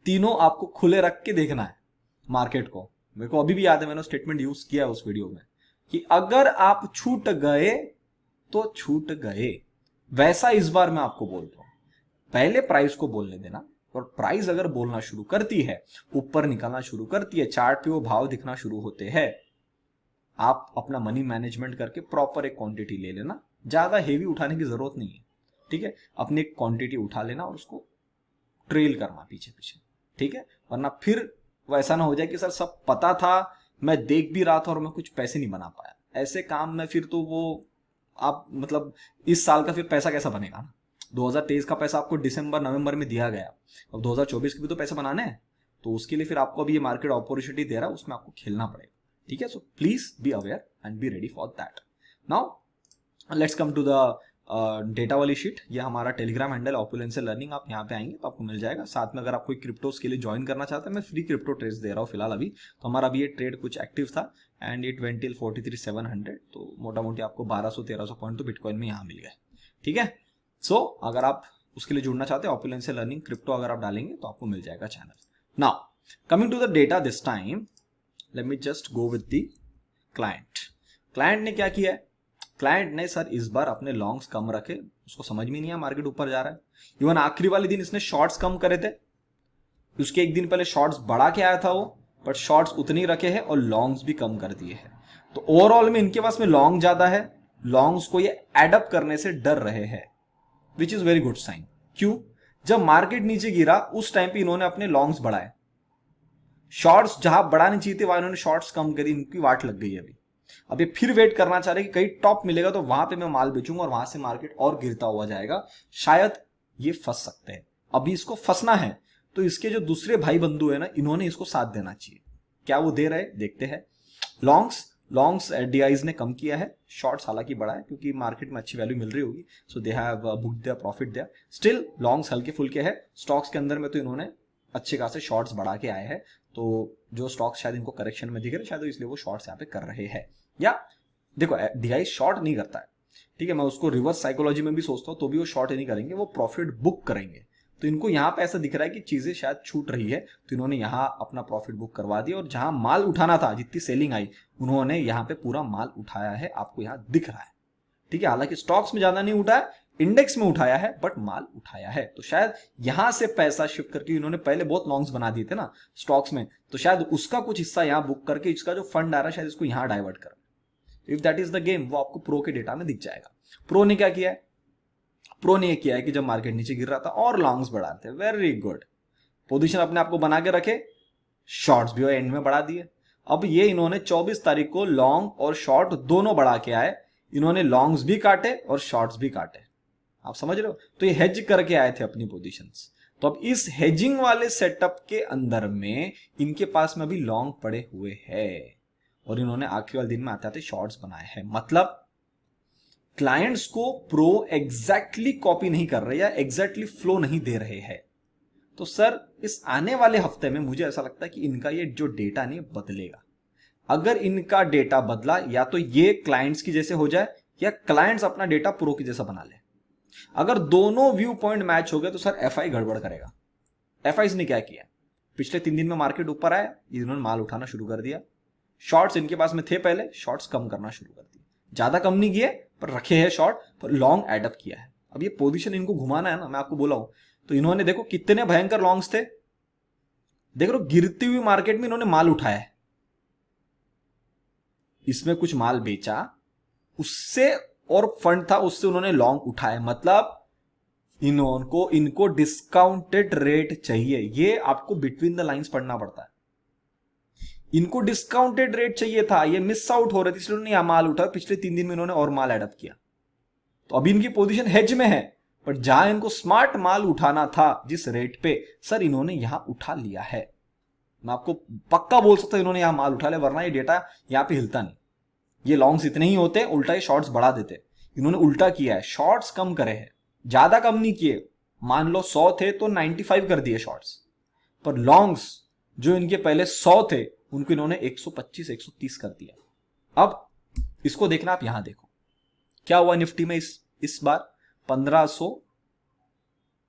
तीनों आपको खुले रख के देखना है मार्केट को। मेरे को अभी भी याद है, मैंने स्टेटमेंट यूज किया उस वीडियो में कि अगर आप छूट गए तो छूट गए। वैसा इस बार मैं आपको बोल रहा हूं, पहले प्राइस को बोलने देना, और प्राइस अगर बोलना शुरू करती है, ऊपर निकलना शुरू करती है, चार्ट पे वो भाव दिखना शुरू होते हैं, आप अपना मनी मैनेजमेंट करके प्रॉपर एक क्वांटिटी ले लेना। ज्यादा हेवी उठाने की जरूरत नहीं है, ठीक है। अपनी एक क्वांटिटी उठा लेना और उसको ट्रेल करना पीछे पीछे, ठीक है। वरना फिर वो ऐसा ना हो जाए कि सर सब पता था, मैं देख भी रहा था और मैं कुछ पैसे नहीं बना पाया। ऐसे काम में फिर तो वो आप मतलब इस साल का फिर पैसा कैसा बनेगा ना। 2023 का पैसा आपको दिसंबर नवंबर में दिया गया, अब 2024 के भी तो पैसे बनाने हैं, तो उसके लिए फिर आपको अभी ये मार्केट अपॉर्चुनिटी दे रहा है, उसमें आपको खेलना पड़ेगा, ठीक है। So please be aware and be ready for that. Now let's come to the data वाली शीट। ये हमारा टेलीग्राम हैंडल ऑपुलेंशियल लर्निंग, आप यहाँ पे आएंगे तो आपको मिल जाएगा। साथ में अगर आप कोई क्रिप्टोस के लिए ज्वाइन करना चाहते हैं, मैं फ्री क्रिप्टो ट्रेड्स दे रहा हूँ फिलहाल अभी। तो हमारा अभी ये ट्रेड कुछ एक्टिव था एंड इट वेंट टिल 43,700, तो मोटा मोटी आपको 1200-1300 पॉइंट तो बिटकॉइन में यहाँ मिल गए, ठीक है। सो अगर आप उसके लिए जुड़ना चाहते हैं, ऑपुलेंशियल लर्निंग क्रिप्टो अगर आप डालेंगे तो आपको मिल जाएगा channel. Now coming to the data this time, let me just go with the client. Client ने क्या किया है? क्लाइंट ने सर इस बार अपने लॉन्ग्स कम रखे, उसको समझ में नहीं आया मार्केट ऊपर जा रहा है। इवन आखिरी वाले दिन इसने शॉर्ट्स कम करे थे, उसके एक दिन पहले शॉर्ट्स बढ़ा के आया था वो, बट शॉर्ट्स उतने ही रखे हैं और लॉन्ग्स भी कम कर दिए हैं। तो ओवरऑल में इनके पास में लॉन्ग ज्यादा है, लॉन्ग्स को ये एडअप करने से डर रहे हैं, which is very good sign. क्यों? जब मार्केट नीचे गिरा उस टाइम पे इन्होंने अपने लॉन्ग्स बढ़ाए, शॉर्ट्स जहां बढ़ाने चाहिए थे वहां इन्होंने शॉर्ट्स कम करी, इनकी वाट लग गई अभी। अब ये फिर वेट करना चाह रहे कि कहीं टॉप मिलेगा तो वहां पे मैं माल बेचूंगा और वहां से मार्केट और गिरता हुआ जाएगा, शायद ये फंस सकते हैं। अभी इसको फंसना है तो इसके जो दूसरे भाई बंधु है ना, इन्होंने इसको साथ देना चाहिए। क्या वो दे रहे देखते हैं। लॉन्ग्स डीआईज ने कम किया है, शॉर्ट्स हालांकि बढ़ा है क्योंकि मार्केट में अच्छी वैल्यू मिल रही होगी, so they have booked their profit there. Still longs हल्के फुल्के है। स्टॉक्स के अंदर में तो इन्होंने अच्छे खासे शॉर्ट्स बढ़ा के आए हैं, तो जो स्टॉक्स शायद इनको करेक्शन में दिख रहे शायद इसलिए वो शॉर्ट्स यहाँ पे कर रहे हैं। या देखो डीआई शॉर्ट नहीं करता है, ठीक है, मैं उसको रिवर्स साइकोलॉजी में भी सोचता हूं तो भी वो शॉर्ट नहीं करेंगे, वो प्रॉफिट बुक करेंगे। तो इनको यहां पे ऐसा दिख रहा है कि चीजें शायद छूट रही है, तो इन्होंने यहां अपना प्रॉफिट बुक करवा दिया और जहां माल उठाना था, जितनी सेलिंग आई उन्होंने यहां पे पूरा माल उठाया है, आपको यहां दिख रहा है, ठीक है। हालांकि स्टॉक्स में ज्यादा नहीं उठाया, इंडेक्स में उठाया है, बट माल उठाया है। तो शायद यहां से पैसा शिफ्ट करके, इन्होंने पहले बहुत लॉन्ग्स बना दिए थे ना स्टॉक्स में, तो शायद उसका कुछ हिस्सा यहां बुक करके इसका जो फंड आ रहा है शायद इसको यहां डाइवर्ट कर। If that is the game, वो आपको प्रो के डेटा में दिख जाएगा। प्रो ने क्या किया है? प्रो ने किया है कि जब मार्केट नीचे गिर रहा था और लॉन्ग्स बढ़ाते, वेरी गुड, पोजीशन अपने आप को बना के रखे, शॉर्ट्स भी एंड में बढ़ा दिए। अब ये इन्होंने 24 तारीख को लॉन्ग और शॉर्ट दोनों बढ़ा के आए, इन्होंने लॉन्ग्स भी काटे और शॉर्ट्स भी काटे, आप समझ रहे हो। तो ये हेज करके आए थे अपनी पोजीशंस। तो अब इस हेजिंग वाले सेटअप के अंदर में इनके पास में अभी लॉन्ग पड़े हुए हैं और इन्होंने आखिरी वाले दिन में आते आते शॉर्ट्स बनाए हैं। मतलब क्लाइंट्स को प्रो एग्जैक्टली कॉपी नहीं कर रहे या एग्जैक्टली फ्लो नहीं दे रहे हैं। तो सर इस आने वाले हफ्ते में मुझे ऐसा लगता है कि इनका ये जो डेटा नहीं बदलेगा। अगर इनका डेटा बदला, या तो ये क्लाइंट्स की जैसे हो जाए या क्लाइंट्स अपना डेटा प्रो की जैसा बना ले। अगर दोनों व्यू पॉइंट मैच हो गए तो सर एफआई गड़बड़ करेगा। एफआई ने क्या किया? पिछले 3 दिन में मार्केट ऊपर आया, इन्होंने माल उठाना शुरू कर दिया, शॉर्ट्स इनके पास में थे पहले, शॉर्ट्स कम करना शुरू कर दिए, ज्यादा कम नहीं किए पर रखे हैं शॉर्ट, पर लॉन्ग एडअप किया है। अब ये पोजीशन इनको घुमाना है ना, मैं आपको बोला हूं, तो इन्होंने देखो कितने भयंकर लॉन्ग्स थे, देख लो गिरती हुई मार्केट में इन्होंने माल उठाया है, इसमें कुछ माल बेचा, उससे और फंड था उससे उन्होंने लॉन्ग उठाया। मतलब इनको डिस्काउंटेड रेट चाहिए, ये आपको बिटवीन द लाइंस पढ़ना पड़ता है। इनको डिस्काउंटेड रेट चाहिए था, ये मिस आउट हो रहे थे, इसलिए उन्होंने यहां माल उठाया। पिछले 3 दिन में इन्होंने और माल एडअप किया, तो अभी इनकी पोजीशन हेज में है, पर जहां इनको स्मार्ट माल उठाना था जिस रेट पे, सर इन्होंने यहां उठा लिया है। मैं आपको पक्का बोल सकता हूं इन्होंने यहां माल उठा लिया, वरना ये डेटा यहां पे हिलता नहीं। ये लॉन्ग्स इतने ही होते, उल्टा ये शॉर्ट्स बढ़ा देते, इन्होंने उल्टा किया है, शॉर्ट्स कम करे हैं, ज्यादा कम नहीं किए। मान लो 100 थे तो 95 कर दिए शॉर्ट्स, पर लॉन्ग्स जो इनके पहले 100 थे उनको इन्होंने 125-130 कर दिया। अब इसको देखना, आप यहां देखो क्या हुआ निफ्टी में इस बार 1500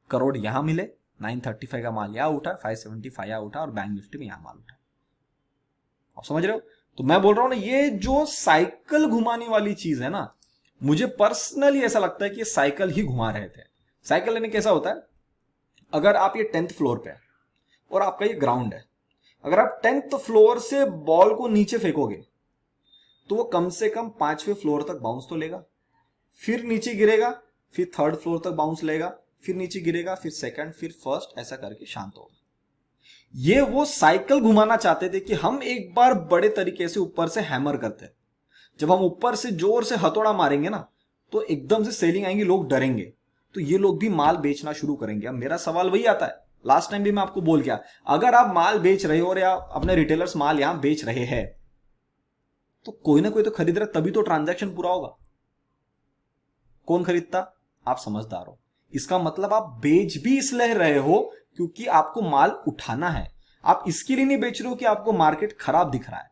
करोड़ यहां मिले, 935 का माल यहां उठा, 575 यहां उठा और बैंक निफ्टी में यहां माल उठा। आप समझ रहे हो? तो मैं बोल रहा हूं ना, ये जो साइकिल घुमाने वाली चीज है ना, मुझे पर्सनली ऐसा लगता है कि ये साइकिल ही घुमा रहे थे। साइकिल यानी कैसा होता है, अगर आप ये 10th फ्लोर पे है और आपका ये ग्राउंड है, अगर आप 10th फ्लोर से बॉल को नीचे फेंकोगे तो वो कम से कम 5वें फ्लोर तक बाउंस तो लेगा, फिर नीचे गिरेगा, फिर 3rd फ्लोर तक बाउंस लेगा, फिर नीचे गिरेगा, फिर 2nd, फिर 1st, ऐसा करके शांत होगा। ये वो साइकिल घुमाना चाहते थे कि हम एक बार बड़े तरीके से ऊपर से हैमर करते हैं। जब हम ऊपर से जोर से हथौड़ा मारेंगे ना, तो एकदम से सेलिंग आएंगी, लोग डरेंगे, तो ये लोग भी माल बेचना शुरू करेंगे। अब मेरा सवाल वही आता है, लास्ट टाइम भी मैं आपको बोल गया, अगर आप माल बेच रहे हो और या अपने रिटेलर्स माल यहां बेच रहे हैं, तो कोई ना कोई तो खरीद रहा है, तभी तो ट्रांजैक्शन पूरा होगा। कौन खरीदता? आप समझदार हो। इसका मतलब आप बेच भी इसलिए रहे हो क्योंकि आपको माल उठाना है, आप इसके लिए नहीं बेच रहे हो कि आपको मार्केट खराब दिख रहा है।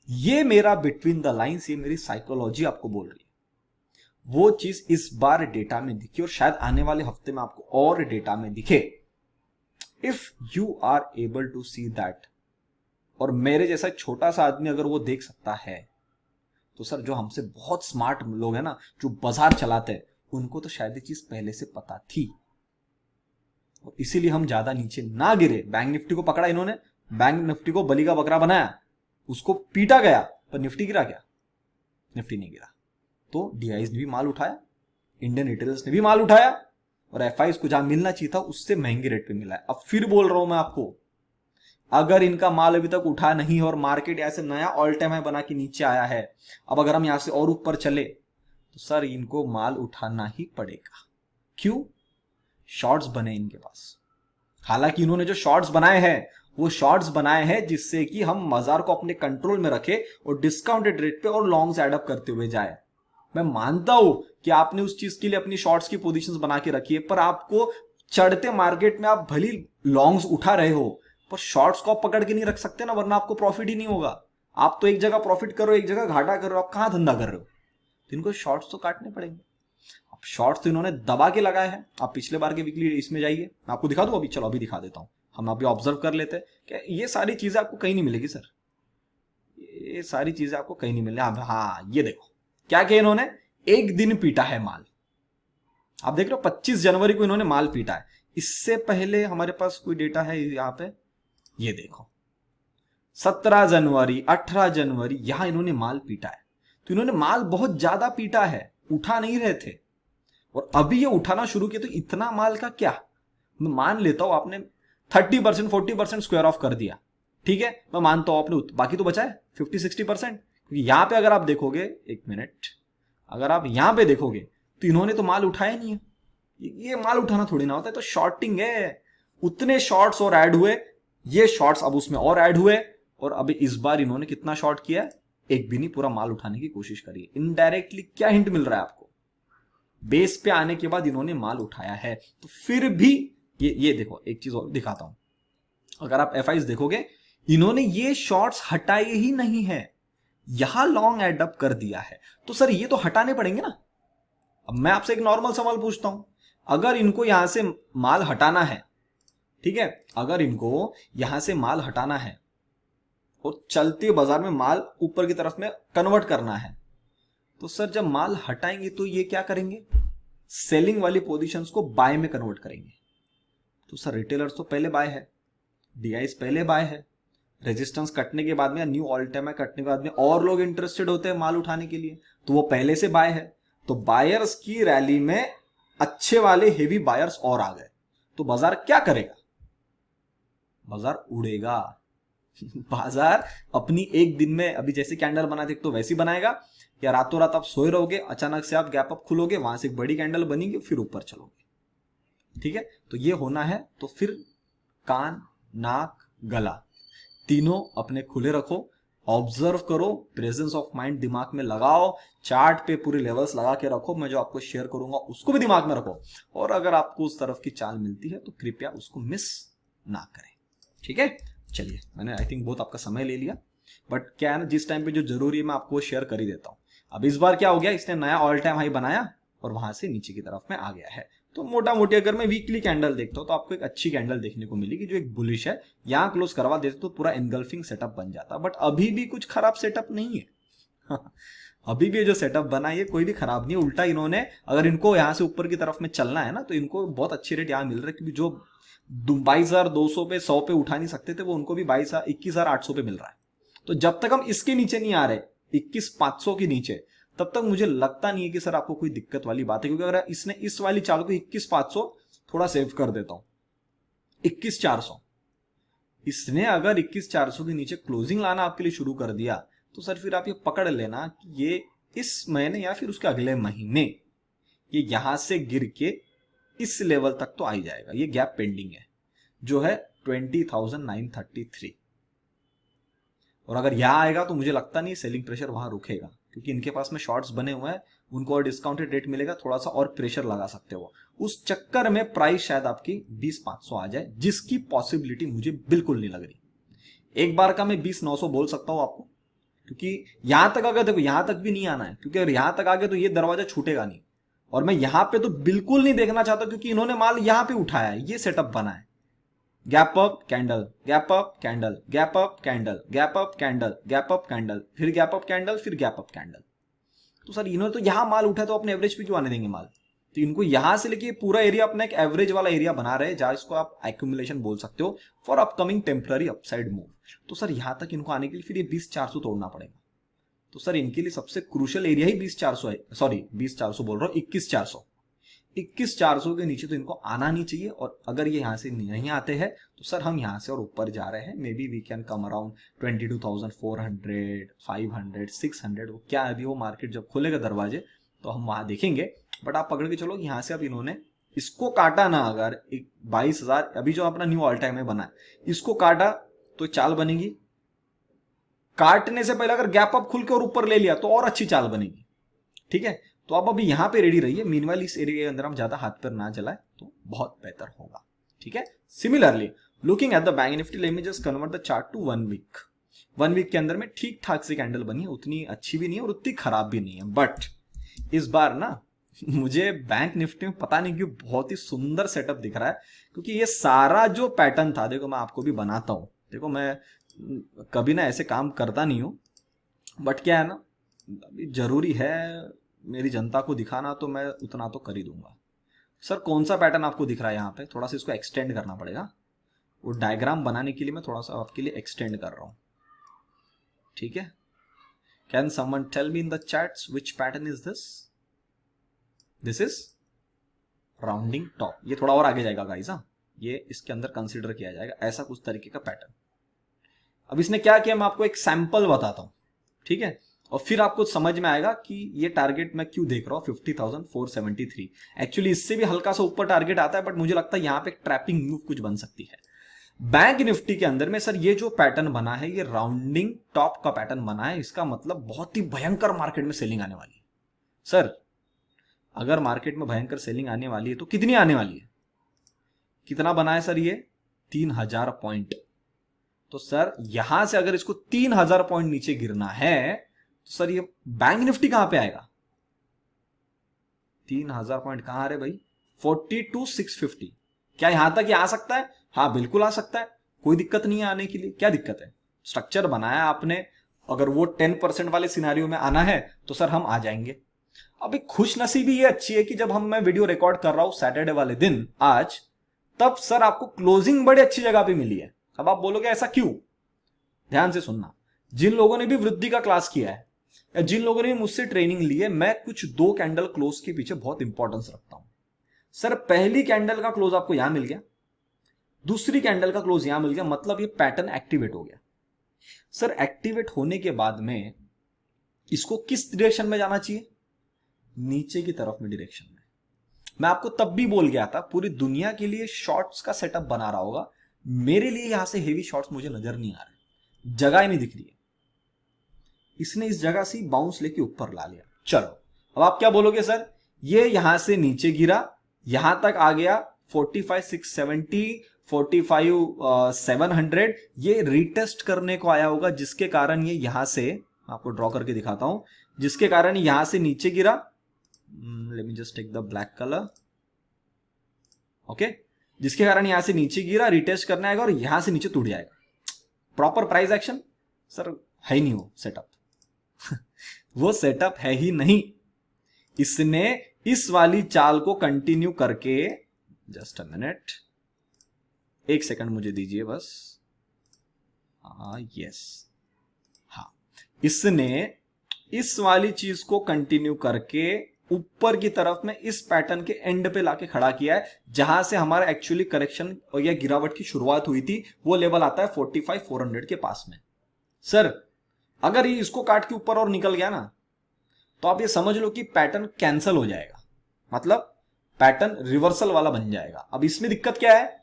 ये मेरा बिटवीन द लाइंस, ये मेरी साइकोलॉजी आपको बोल रही है। वो चीज इस बार डेटा में दिखी और शायद आने वाले हफ्ते में आपको और डेटा में दिखे। If you are able to see that, और मेरे जैसा छोटा सा आदमी अगर वो देख सकता है, तो सर जो हमसे बहुत स्मार्ट लोग हैं ना, जो बाजार चलाते हैं, उनको तो शायद ये चीज पहले से पता थी और इसीलिए हम ज्यादा नीचे ना गिरे। बैंक निफ्टी को पकड़ा इन्होंने, बैंक निफ्टी को बलि का बकरा बनाया, उसको पीटा गया, पर निफ्टी गिरा क्या? निफ्टी नहीं गिरा। तो डीआईज ने भी माल उठाया, इंडियन रिटेलर्स ने भी माल उठाया, और एफआईज को जहां मिलना चाहिए था उससे महंगे रेट पे मिला है। अब फिर बोल रहा हूं मैं आपको, अगर इनका माल अभी तक उठा नहीं और मार्केट ऐसे नया ऑल टाइम हाई बना के नीचे आया है, अब अगर हम यहां से और ऊपर चले तो सर इनको माल उठाना ही पड़ेगा। क्यों? शॉर्ट्स बने इनके पास। हालांकि इन्होंने जो शॉर्ट्स बनाए हैं, वो शॉर्ट्स बनाए हैं जिससे कि हम बाजार को अपने कंट्रोल में रखें और डिस्काउंटेड रेट पे और लॉन्ग्स एडअप करते हुए जाए। मैं मानता हूं कि आपने उस चीज के लिए अपनी शॉर्ट्स की पोजीशंस बना के रखी है, पर आपको चढ़ते मार्केट में आप भली लॉन्ग्स उठा रहे हो, पर शॉर्ट्स को आप पकड़ के नहीं रख सकते ना, वरना आपको प्रॉफिट ही नहीं होगा। आप तो एक जगह प्रॉफिट करो, एक जगह घाटा करो, आप कहां धंधा कर रहे हो? तो इनको शॉर्ट्स तो काटने पड़ेंगे। अब शॉर्ट्स तो इन्होंने दबा के लगाए हैं। आप पिछले बार के वीकली इसमें जाइए, मैं आपको दिखा दूं। अभी चलो अभी दिखा देता हूं, हम अभी ऑब्जर्व कर लेते हैं कि ये सारी चीजें आपको कहीं नहीं मिलेगी सर, ये सारी चीजें आपको कहीं नहीं मिलेगी। हाँ ये देखो क्या किया इन्होंने, एक दिन पीटा है माल। आप देख रहे हो 25 जनवरी को इन्होंने माल पीटा है। इससे पहले हमारे पास कोई डेटा है यहां पे, ये देखो 17 जनवरी, 18 जनवरी, यहां इन्होंने माल पीटा है। तो इन्होंने माल बहुत ज्यादा पीटा है, उठा नहीं रहे थे, और अभी ये उठाना शुरू किया। तो इतना माल का क्या, मैं मान लेता हूं आपने 30% 40% स्क्वायर ऑफ कर दिया, ठीक है, मैं मानता हूं आपने, बाकी तो बचा है 50-60%। क्योंकि यहां पे अगर आप देखोगे, एक मिनट, अगर आप यहां पे देखोगे तो इन्होंने तो माल उठाया नहीं है। ये माल उठाना थोड़ी ना होता है, तो शॉर्टिंग है। उतने शॉर्ट्स और ऐड हुए, ये शॉर्ट्स अब उसमें और ऐड हुए, और अभी इस बार इन्होंने कितना शॉर्ट किया है? एक भी नहीं, पूरा माल उठाने की कोशिश करी। इनडायरेक्टली क्या हिंट मिल रहा है आपको? बेस पे आने के बाद इन्होंने माल उठाया है। तो फिर भी ये देखो, एक चीज और दिखाता हूं, अगर आप एफआईज देखोगे, इन्होंने ये शॉर्ट्स हटाए ही नहीं है, यहां लॉन्ग एडअप कर दिया है। तो सर ये तो हटाने पड़ेंगे ना। अब मैं आपसे एक नॉर्मल सवाल पूछता हूं, अगर इनको यहां से माल हटाना है, ठीक है, अगर इनको यहां से माल हटाना है और चलते बाजार में माल ऊपर की तरफ में कन्वर्ट करना है, तो सर जब माल हटाएंगे तो ये क्या करेंगे? सेलिंग वाली पोजीशंस को बाय में कन्वर्ट करेंगे। तो सर रिटेलर्स तो पहले बाय है, डीआईस पहले बाय है, रेजिस्टेंस कटने के बाद में, न्यू ऑल टाइम हाई कटने के बाद में और लोग इंटरेस्टेड होते हैं माल उठाने के लिए, तो वो पहले से बाय है। तो बायर्स की रैली में अच्छे वाले हेवी बायर्स और आ गए, तो बाजार क्या करेगा? बाजार उड़ेगा। बाजार अपनी एक दिन में, अभी जैसे कैंडल बना थे तो वैसी बनाएगा, या रातों रात आप सोए रहोगे, अचानक से आप गैप अप खुलोगे, वहां से एक बड़ी कैंडल बनेगी, फिर ऊपर चलोगे। ठीक है, तो ये होना है। तो फिर कान, नाक, गला तीनों अपने खुले रखो, ऑब्जर्व करो, प्रेजेंस ऑफ माइंड दिमाग में लगाओ, चार्ट पे पूरे लेवल्स लगा के रखो, मैं जो आपको शेयर करूंगा उसको भी दिमाग में रखो, और अगर आपको उस तरफ की चाल मिलती है तो कृपया उसको मिस ना करें। ठीक है, चलिए, मैंने आई थिंक बहुत आपका समय ले लिया, बट क्या है ना, जिस टाइम पे जो जरूरी है मैं आपको शेयर कर ही देता हूं। अब इस बार क्या हो गया, इसने नया ऑल टाइम हाई बनाया और वहां से नीचे की तरफ में आ गया है, तो मोटा मोटी अगर मैं वीकली कैंडल देखता हूं तो आपको एक अच्छी कैंडल देखने को मिलेगी जो एक बुलिश है, यहां क्लोज करवा देते तो पूरा एनगल्फिंग सेटअप बन जाता। बट अभी भी कुछ खराब सेटअप नहीं है अभी भी जो सेटअप बना है कोई भी खराब नहीं है, उल्टा इन्होंने अगर इनको यहां से ऊपर की तरफ में चलना है ना तो इनको बहुत अच्छे रेट यहां मिल रहे हैं, क्योंकि जो 22,200 पे 100 पे उठा नहीं सकते थे वो उनको भी 21,800 पे मिल रहा है। तो जब तक हम इसके नीचे नहीं आ रहे 21,500 के नीचे, तब तक मुझे लगता नहीं है कि सर आपको कोई दिक्कत वाली बात है। क्योंकि अगर इसने इस वाली चाल को 21,500 थोड़ा सेव कर देता हूं, 21,400 इसने अगर 21,400 के नीचे क्लोजिंग लाना आपके लिए शुरू कर दिया तो सर फिर आप ये पकड़ लेना कि ये इस महीने या फिर उसके अगले महीने ये यहां से गिर के इस लेवल तक तो आ ही जाएगा। ये गैप पेंडिंग है जो है 20,933, और अगर यहां आएगा तो मुझे लगता नहीं सेलिंग प्रेशर वहां रुकेगा, क्योंकि इनके पास में शॉर्ट्स बने हुए हैं, उनको और डिस्काउंटेड रेट मिलेगा, थोड़ा सा और प्रेशर लगा सकते हो। उस चक्कर में प्राइस शायद आपकी 20,500 आ जाए, जिसकी पॉसिबिलिटी मुझे बिल्कुल नहीं लग रही। एक बार का मैं 20,900 बोल सकता हूं आपको, क्योंकि यहां तक अगर देखो यहां तक भी नहीं आना है, क्योंकि अगर यहां तक आ गया तो ये दरवाजा छूटेगा नहीं, और मैं यहां पे तो बिल्कुल नहीं देखना चाहता, क्योंकि इन्होंने माल यहां पे उठाया है, ये सेटअप बना है। Gap up candle, gap up candle, gap up candle, gap up candle, gap up candle, फिर गैप अप कैंडल, फिर गैप अप कैंडल। तो सर इन्होंने तो यहां माल उठा तो अपने एवरेज पे क्यों आने देंगे माल? तो इनको यहां से लेके पूरा एरिया अपना एक एवरेज वाला एरिया बना रहे हैं, जहां इसको आप एक्यूमुलेशन बोल सकते हो for upcoming temporary upside move. तो सर यहां तक इनको आने के लिए फिर ये 20,400 तोड़ना पड़ेगा। तो सर इनके लिए सबसे क्रूशियल एरिया ही 20,400 है, सॉरी 20,400 बोल रहा हूं, 21,400। 21,400 के नीचे तो इनको आना नहीं चाहिए, और अगर ये यहां से नहीं आते हैं तो सर हम यहां से और ऊपर जा रहे हैं। Maybe we can come around 22,400, 500, 600, वो क्या अभी वो मार्केट जब खोलेगा दरवाजे तो हम वहां देखेंगे। बट आप पकड़ के चलो यहां से अब इन्होंने इसको काटा ना, अगर 22,000 अभी जो अपना न्यू ऑल टाइम में बना है, इसको काटा तो चाल बनेगी। काटने से पहले अगर गैप अप खुल के और ऊपर ले लिया तो और अच्छी चाल बनेगी। ठीक है, तो आप अभी यहां पे रेडी रहिए, मीनवाइल इस एरिया के अंदर हम ज्यादा हाथ पर ना चलाए तो बहुत बेहतर होगा। ठीक है, similarly looking at the bank nifty, let me just convert the chart to 1 week. 1 week के अंदर में ठीक ठाक सी कैंडल बनी है, उतनी अच्छी भी नहीं है और उतनी खराब भी नहीं है। बट इस बार ना मुझे बैंक निफ्टी में पता नहीं क्यों बहुत ही सुंदर सेटअप दिख रहा है, क्योंकि ये सारा जो पैटर्न था, देखो मैं आपको भी बनाता हूं, देखो मैं कभी ना ऐसे काम करता नहीं हूं, बट क्या है ना जरूरी है मेरी जनता को दिखाना, तो मैं उतना तो कर ही दूंगा। सर कौन सा पैटर्न आपको दिख रहा है यहाँ पे? थोड़ा सा इसको एक्सटेंड करना पड़ेगा, वो डायग्राम बनाने के लिए मैं थोड़ा सा आपके लिए एक्सटेंड कर रहा हूं। ठीक है, can someone tell me in the chats which pattern is this? This is rounding top. ये थोड़ा और आगे जाएगा गाइस, हाँ ये इसके अंदर कंसीडर किया जाएगा, ऐसा कुछ तरीके का पैटर्न। अब इसने क्या किया मैं आपको एक सैंपल बताता हूं, ठीक है, और फिर आपको समझ में आएगा कि ये टारगेट मैं क्यों देख रहा हूं 50,473। एक्चुअली इससे भी हल्का सा ऊपर टारगेट आता है, बट मुझे लगता है यहां पे ट्रैपिंग मूव कुछ बन सकती है। बैंक निफ्टी के अंदर में सर ये जो पैटर्न बना है ये राउंडिंग टॉप का पैटर्न बना है, इसका मतलब बहुत ही भयंकर मार्केट में सेलिंग आने वाली है। सर अगर मार्केट में भयंकर सेलिंग आने वाली है तो कितनी आने वाली है? कितना बना है सर ये? 3,000 पॉइंट। तो सर यहां से अगर इसको 3,000 पॉइंट नीचे गिरना है तो सर ये बैंक निफ्टी कहां पे आएगा? 3,000 पॉइंट कहां आ रहे भाई? 42,650। क्या यहां तक ये आ सकता है? हाँ बिल्कुल आ सकता है, कोई दिक्कत नहीं है आने के लिए। क्या दिक्कत है? स्ट्रक्चर बनाया आपने, अगर वो 10% वाले सिनेरियो में आना है तो सर हम आ जाएंगे। अभी खुश नसीबी ये अच्छी है कि जब मैं वीडियो रिकॉर्ड कर रहा हूं सैटरडे वाले दिन आज, तब सर आपको क्लोजिंग बड़ी अच्छी जगह पे मिली है। अब आप बोलोगे ऐसा क्यों? ध्यान से सुनना, जिन लोगों ने भी वृद्धि का क्लास किया है या जिन लोगों ने मुझसे ट्रेनिंग ली है, मैं कुछ 2 कैंडल क्लोज के पीछे बहुत इंपॉर्टेंस रखता हूं। सर पहली कैंडल का क्लोज आपको यहां मिल गया, दूसरी कैंडल का क्लोज यहां मिल गया, मतलब ये पैटर्न एक्टिवेट हो गया। सर एक्टिवेट होने के बाद में इसको किस डायरेक्शन में जाना चाहिए? नीचे की तरफ में डायरेक्शन में। मैं आपको तब भी बोल गया था पूरी दुनिया के लिए शॉर्ट्स का सेटअप बना रहा होगा, मेरे लिए यहां से हेवी शॉर्ट्स मुझे नजर नहीं आ रहे, जगह ही नहीं दिख रही है। इसने इस जगह से बाउंस लेके ऊपर ला लिया। चलो अब आप क्या बोलोगे सर, ये यहां से नीचे गिरा, यहां तक आ गया 45,670, 45,700, ये रीटेस्ट करने को आया होगा, जिसके कारण ये यहां से, आपको ड्रॉ करके दिखाता हूं, जिसके कारण यहां से नीचे गिरा। Let me just take the black colour, okay, जिसके कारण यहां से नीचे गिरा, रिटेस्ट करने आएगा और यहां से नीचे टूट जाएगा। प्रॉपर प्राइस एक्शन सर है ही नहीं वो सेटअप। वो सेटअप है ही नहीं। इसने इस वाली चाल को कंटिन्यू करके, जस्ट अ मिनट, एक सेकंड मुझे दीजिए बस। यस, हाँ, इसने इस वाली चीज को कंटिन्यू करके ऊपर की तरफ में इस पैटर्न के एंड पे लाके खड़ा किया है, जहां से हमारा एक्चुअली करेक्शन या गिरावट की शुरुआत हुई थी। वो लेवल आता है 45,400 के पास में। सर अगर ये इसको काट के ऊपर और निकल गया ना, तो आप ये समझ लो कि पैटर्न कैंसल हो जाएगा, मतलब पैटर्न रिवर्सल वाला बन जाएगा। अब इसमें दिक्कत क्या है,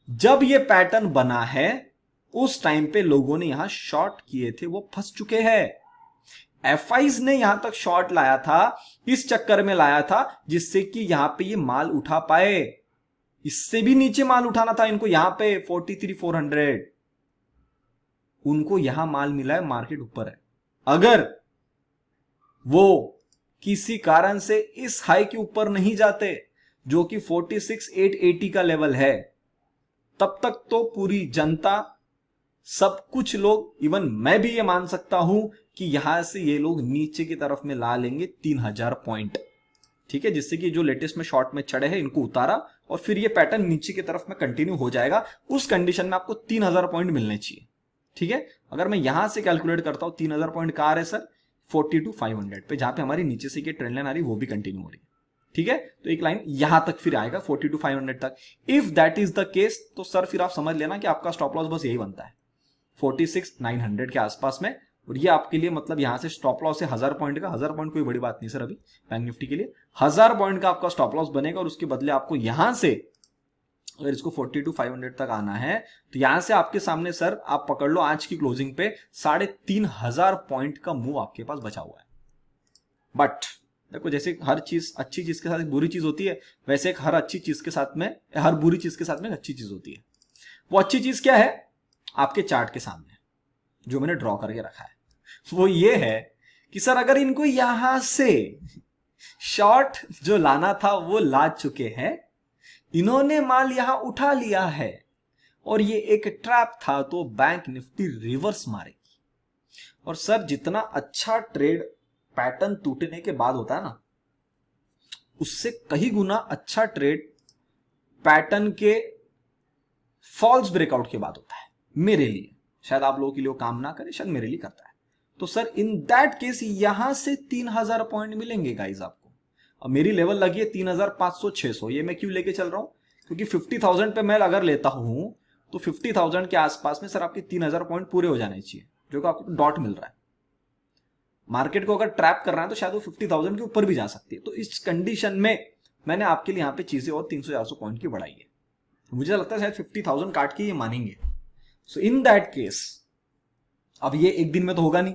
जब ये पैटर्न बना है उस टाइम पे लोगों ने यहां शॉर्ट किए थे, वो फंस चुके हैं। एफआईज ने यहां तक शॉर्ट लाया था, इस चक्कर में लाया था जिससे कि यहां पे ये माल उठा पाए। इससे भी नीचे माल उठाना था इनको, यहां पे 43,400, उनको यहां माल मिला है, मार्केट ऊपर है। अगर वो किसी कारण से इस हाई के ऊपर नहीं जाते, जो कि 46,880 का लेवल है, तब तक तो पूरी जनता, सब कुछ लोग, इवन मैं भी ये मान सकता हूं कि यहां से ये लोग नीचे की तरफ में ला लेंगे 3,000 पॉइंट। ठीक है, जिससे कि जो लेटेस्ट में शॉर्ट में चढ़े हैं इनको उतारा और फिर ये पैटर्न नीचे की तरफ में कंटिन्यू हो जाएगा। उस कंडीशन में आपको 3,000 पॉइंट मिलने चाहिए। ठीक है, अगर मैं यहां से कैलकुलेट करता हूं 3,000 पॉइंट कहां है सर, 42,500 पे, जहां पे हमारी नीचे से ट्रेंड लाइन आ रही है वो भी कंटिन्यू हो रही है। ठीक है, तो एक लाइन यहां तक फिर आएगा 42,500 तक। If that is the case, तो सर फिर आप समझ लेना कि आपका स्टॉप लॉस बस यही बनता है 46,900 के आसपास में। और ये आपके लिए मतलब यहां से स्टॉप लॉस है 1000 पॉइंट का। 1000 पॉइंट कोई बड़ी बात नहीं सर, अभी बैंक निफ्टी के लिए 1000 पॉइंट का आपका स्टॉप लॉस बनेगा। और उसके बदले आपको यहां से, अगर इसको 42,500 तक आना है, तो यहां से आपके सामने सर आप पकड़ लो आज की क्लोजिंग पे 3,500 पॉइंट का मूव आपके पास बचा हुआ है। बट देखो, जैसे हर चीज, अच्छी चीज के साथ एक बुरी चीज होती है, वैसे एक हर अच्छी चीज के साथ में, हर बुरी चीज के साथ में एक अच्छी चीज होती है। वो अच्छी चीज क्या है, आपके चार्ट के सामने जो मैंने ड्रॉ करके रखा है, वो ये है कि सर अगर इनको यहां से शॉर्ट जो लाना था वो ला चुके हैं, इन्होंने माल यहां उठा लिया है और ये एक ट्रैप था, तो बैंक निफ्टी रिवर्स मारेगी। और सर जितना अच्छा ट्रेड पैटर्न टूटने के बाद होता है ना, उससे कहीं गुना अच्छा ट्रेड पैटर्न के फॉल्स ब्रेकआउट के बाद होता है। मेरे लिए, शायद आप लोगों के लिए वो काम ना करे, शायद मेरे लिए करता है। तो सर इन दैट केस यहां से 3,000 पॉइंट मिलेंगे गाइज आपको। अब मेरी लेवल लगी है 3,500 600। ये मैं क्यों लेके चल रहा हूं, क्योंकि 50,000 पे मैं अगर लेता हूं तो 50,000 के आसपास में सर आपके 3,000 पॉइंट पूरे हो जाने चाहिए, जो कि आपको डॉट मिल रहा है। मार्केट को अगर ट्रैप कर रहा है तो शायद वो 50,000 के ऊपर भी जा सकती है। तो इस कंडीशन में मैंने आपके लिए यहां पे चीजें और 300-400 पॉइंट की बढ़ाई है। मुझे लगता है शायद 50,000 काट के ये मानेंगे। सो इन दैट केस, अब ये एक दिन में तो होगा नहीं,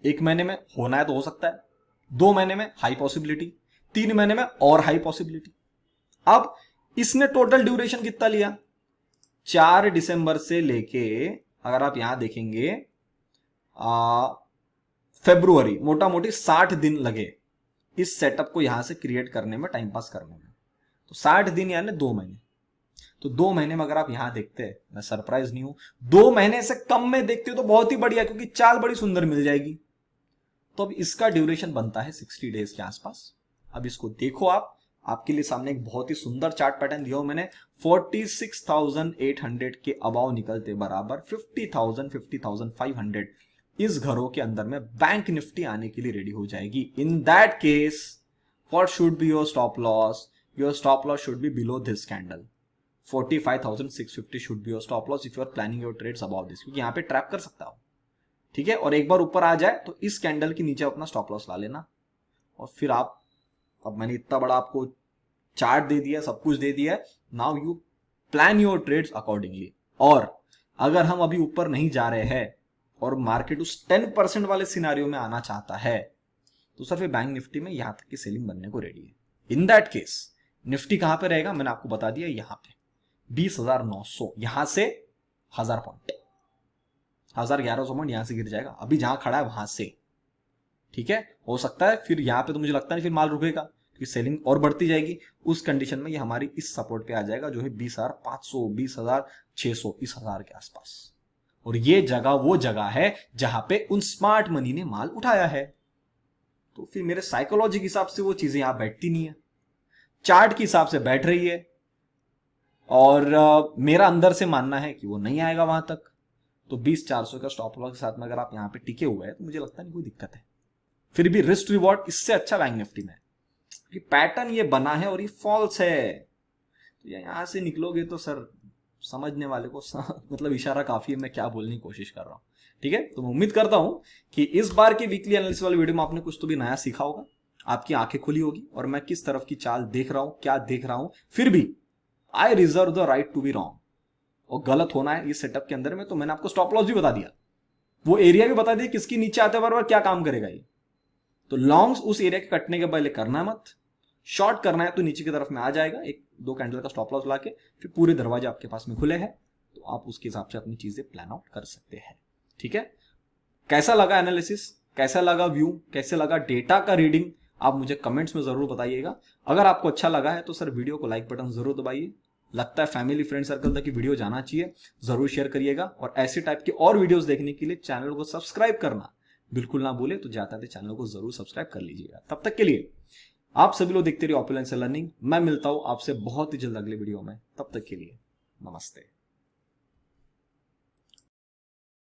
1 महीने में होना है तो हो सकता है, 2 महीने में हाई पॉसिबिलिटी, 3 महीने में और हाई पॉसिबिलिटी। अब इसने टोटल ड्यूरेशन कितना लिया, 4 दिसंबर से लेके, अगर आप यहां देखेंगे फरवरी, मोटा मोटी 60 दिन लगे इस सेटअप को यहां से क्रिएट करने में, टाइम पास करने में। तो 60 दिन यानी 2 महीने। तो 2 महीने में अगर आप यहां देखते हैं, मैं सरप्राइज नहीं हूं, 2 महीने से कम में देखते हो तो बहुत ही बढ़िया, क्योंकि चाल बड़ी सुंदर मिल जाएगी। तो अब इसका ड्यूरेशन बनता है 60 डेज के आसपास। अब इसको देखो आप, आपके लिए सामने एक बहुत ही सुंदर चार्ट पैटर्न दिया हूं मैंने। 46,800 के अबाव निकलते बराबर 50,000 50,500 इस घरों के अंदर में बैंक निफ्टी आने के लिए रेडी हो जाएगी। In that case what should be your stop loss, your stop loss should be below this candle. 45,650 should be your stop loss if you are planning your trades about this, क्योंकि यहां पे trap कर सकता हो। ठीक है, और एक बार ऊपर आ जाए तो इस कैंडल के नीचे अपना स्टॉप लॉस ला लेना। और फिर आप, अब मैंने इतना बड़ा आपको चार्ट दे दिया, सब कुछ दे दिया है, now you plan your trades accordingly. और अगर हम अभी ऊपर नहीं जा रहे हैं और मार्केट उस 10% वाले सिनारियो में आना चाहता है, तो सर फिर बैंक निफ्टी में यहां तक की सेलिंग बनने को रेडी है। इन दैट केस निफ्टी कहां पे रहेगा, मैंने आपको बता दिया, यहां पे 20,900, यहां से 1000 पॉइंट, 1,1100 पॉइंट यहां से गिर जाएगा, अभी जहां खड़ा है वहां से। ठीक है, हो सकता है फिर यहां पे, तो मुझे लगता नहीं फिर माल रुकेगा, कि सेलिंग और बढ़ती जाएगी। उस कंडीशन में ये हमारी इस सपोर्ट पे आ जाएगा जो है 20,500, 20,600, इस हजार के आसपास। और ये जगह वो जगह है जहां पे उन स्मार्ट मनी ने माल उठाया है। तो फिर मेरे साइकोलॉजी के हिसाब से वो चीजें यहां बैठती नहीं है, चार्ट के हिसाब से बैठ रही है, और मेरा अंदर से मानना है कि वो नहीं आएगा वहां तक। तो 20,400 का स्टॉप लॉस के साथ में अगर आप यहां पे टिके हुए हैं तो मुझे लगता नहीं कोई दिक्कत है। फिर भी रिस्क रिवॉर्ड इससे अच्छा बैंक निफ्टी में, कि पैटर्न ये बना है और ये फॉल्स है। तो यहां से निकलोगे तो सर समझने वाले को मतलब इशारा काफी है मैं क्या बोलने की कोशिश कर रहा हूं। ठीक है, तो मैं उम्मीद करता हूं कि इस बार की वीकली एनालिसिस वाली वीडियो में आपने कुछ तो भी नया सीखा होगा, आपकी आंखें खुली होगी और मैं किस तरफ की चाल देख रहा हूं, क्या देख रहा हूं। फिर भी I reserve the right to be wrong, और गलत होना है ये सेटअप के अंदर में। तो मैंने आपको स्टॉप लॉस भी बता दिया, वो एरिया भी बता दिया किसकी नीचे आते बार क्या काम करेगा ये। तो लॉन्ग्स उस एरिया के कटने के पहले करना मत, शॉर्ट करना है तो नीचे की तरफ में आ जाएगा, एक दो कैंडल का स्टॉप लॉस लाके फिर पूरे दरवाजे आपके पास में खुले हैं, तो आप उसके हिसाब से अपनी चीजें प्लान आउट कर सकते हैं। ठीक है, कैसा लगा एनालिसिस, कैसा लगा व्यू, कैसे लगा डेटा का रीडिंग, आप मुझे कमेंट्स में जरूर बताइएगा। अगर आपको अच्छा लगा है तो सर वीडियो को लाइक बटन जरूर दबाइए, लगता है फैमिली फ्रेंड सर्कल तक की वीडियो जाना चाहिए, जरूर शेयर करिएगा। और ऐसे टाइप के और वीडियोस देखने के लिए चैनल को सब्सक्राइब करना बिल्कुल ना भूले, तो जाते थे चैनल को जरूर सब्सक्राइब कर लीजिएगा। तब तक के लिए आप सभी लोग देखते रहिए ऑपुलेंस लर्निंग। मैं मिलता हूं आपसे बहुत ही जल्द अगले वीडियो में, तब तक के लिए नमस्ते।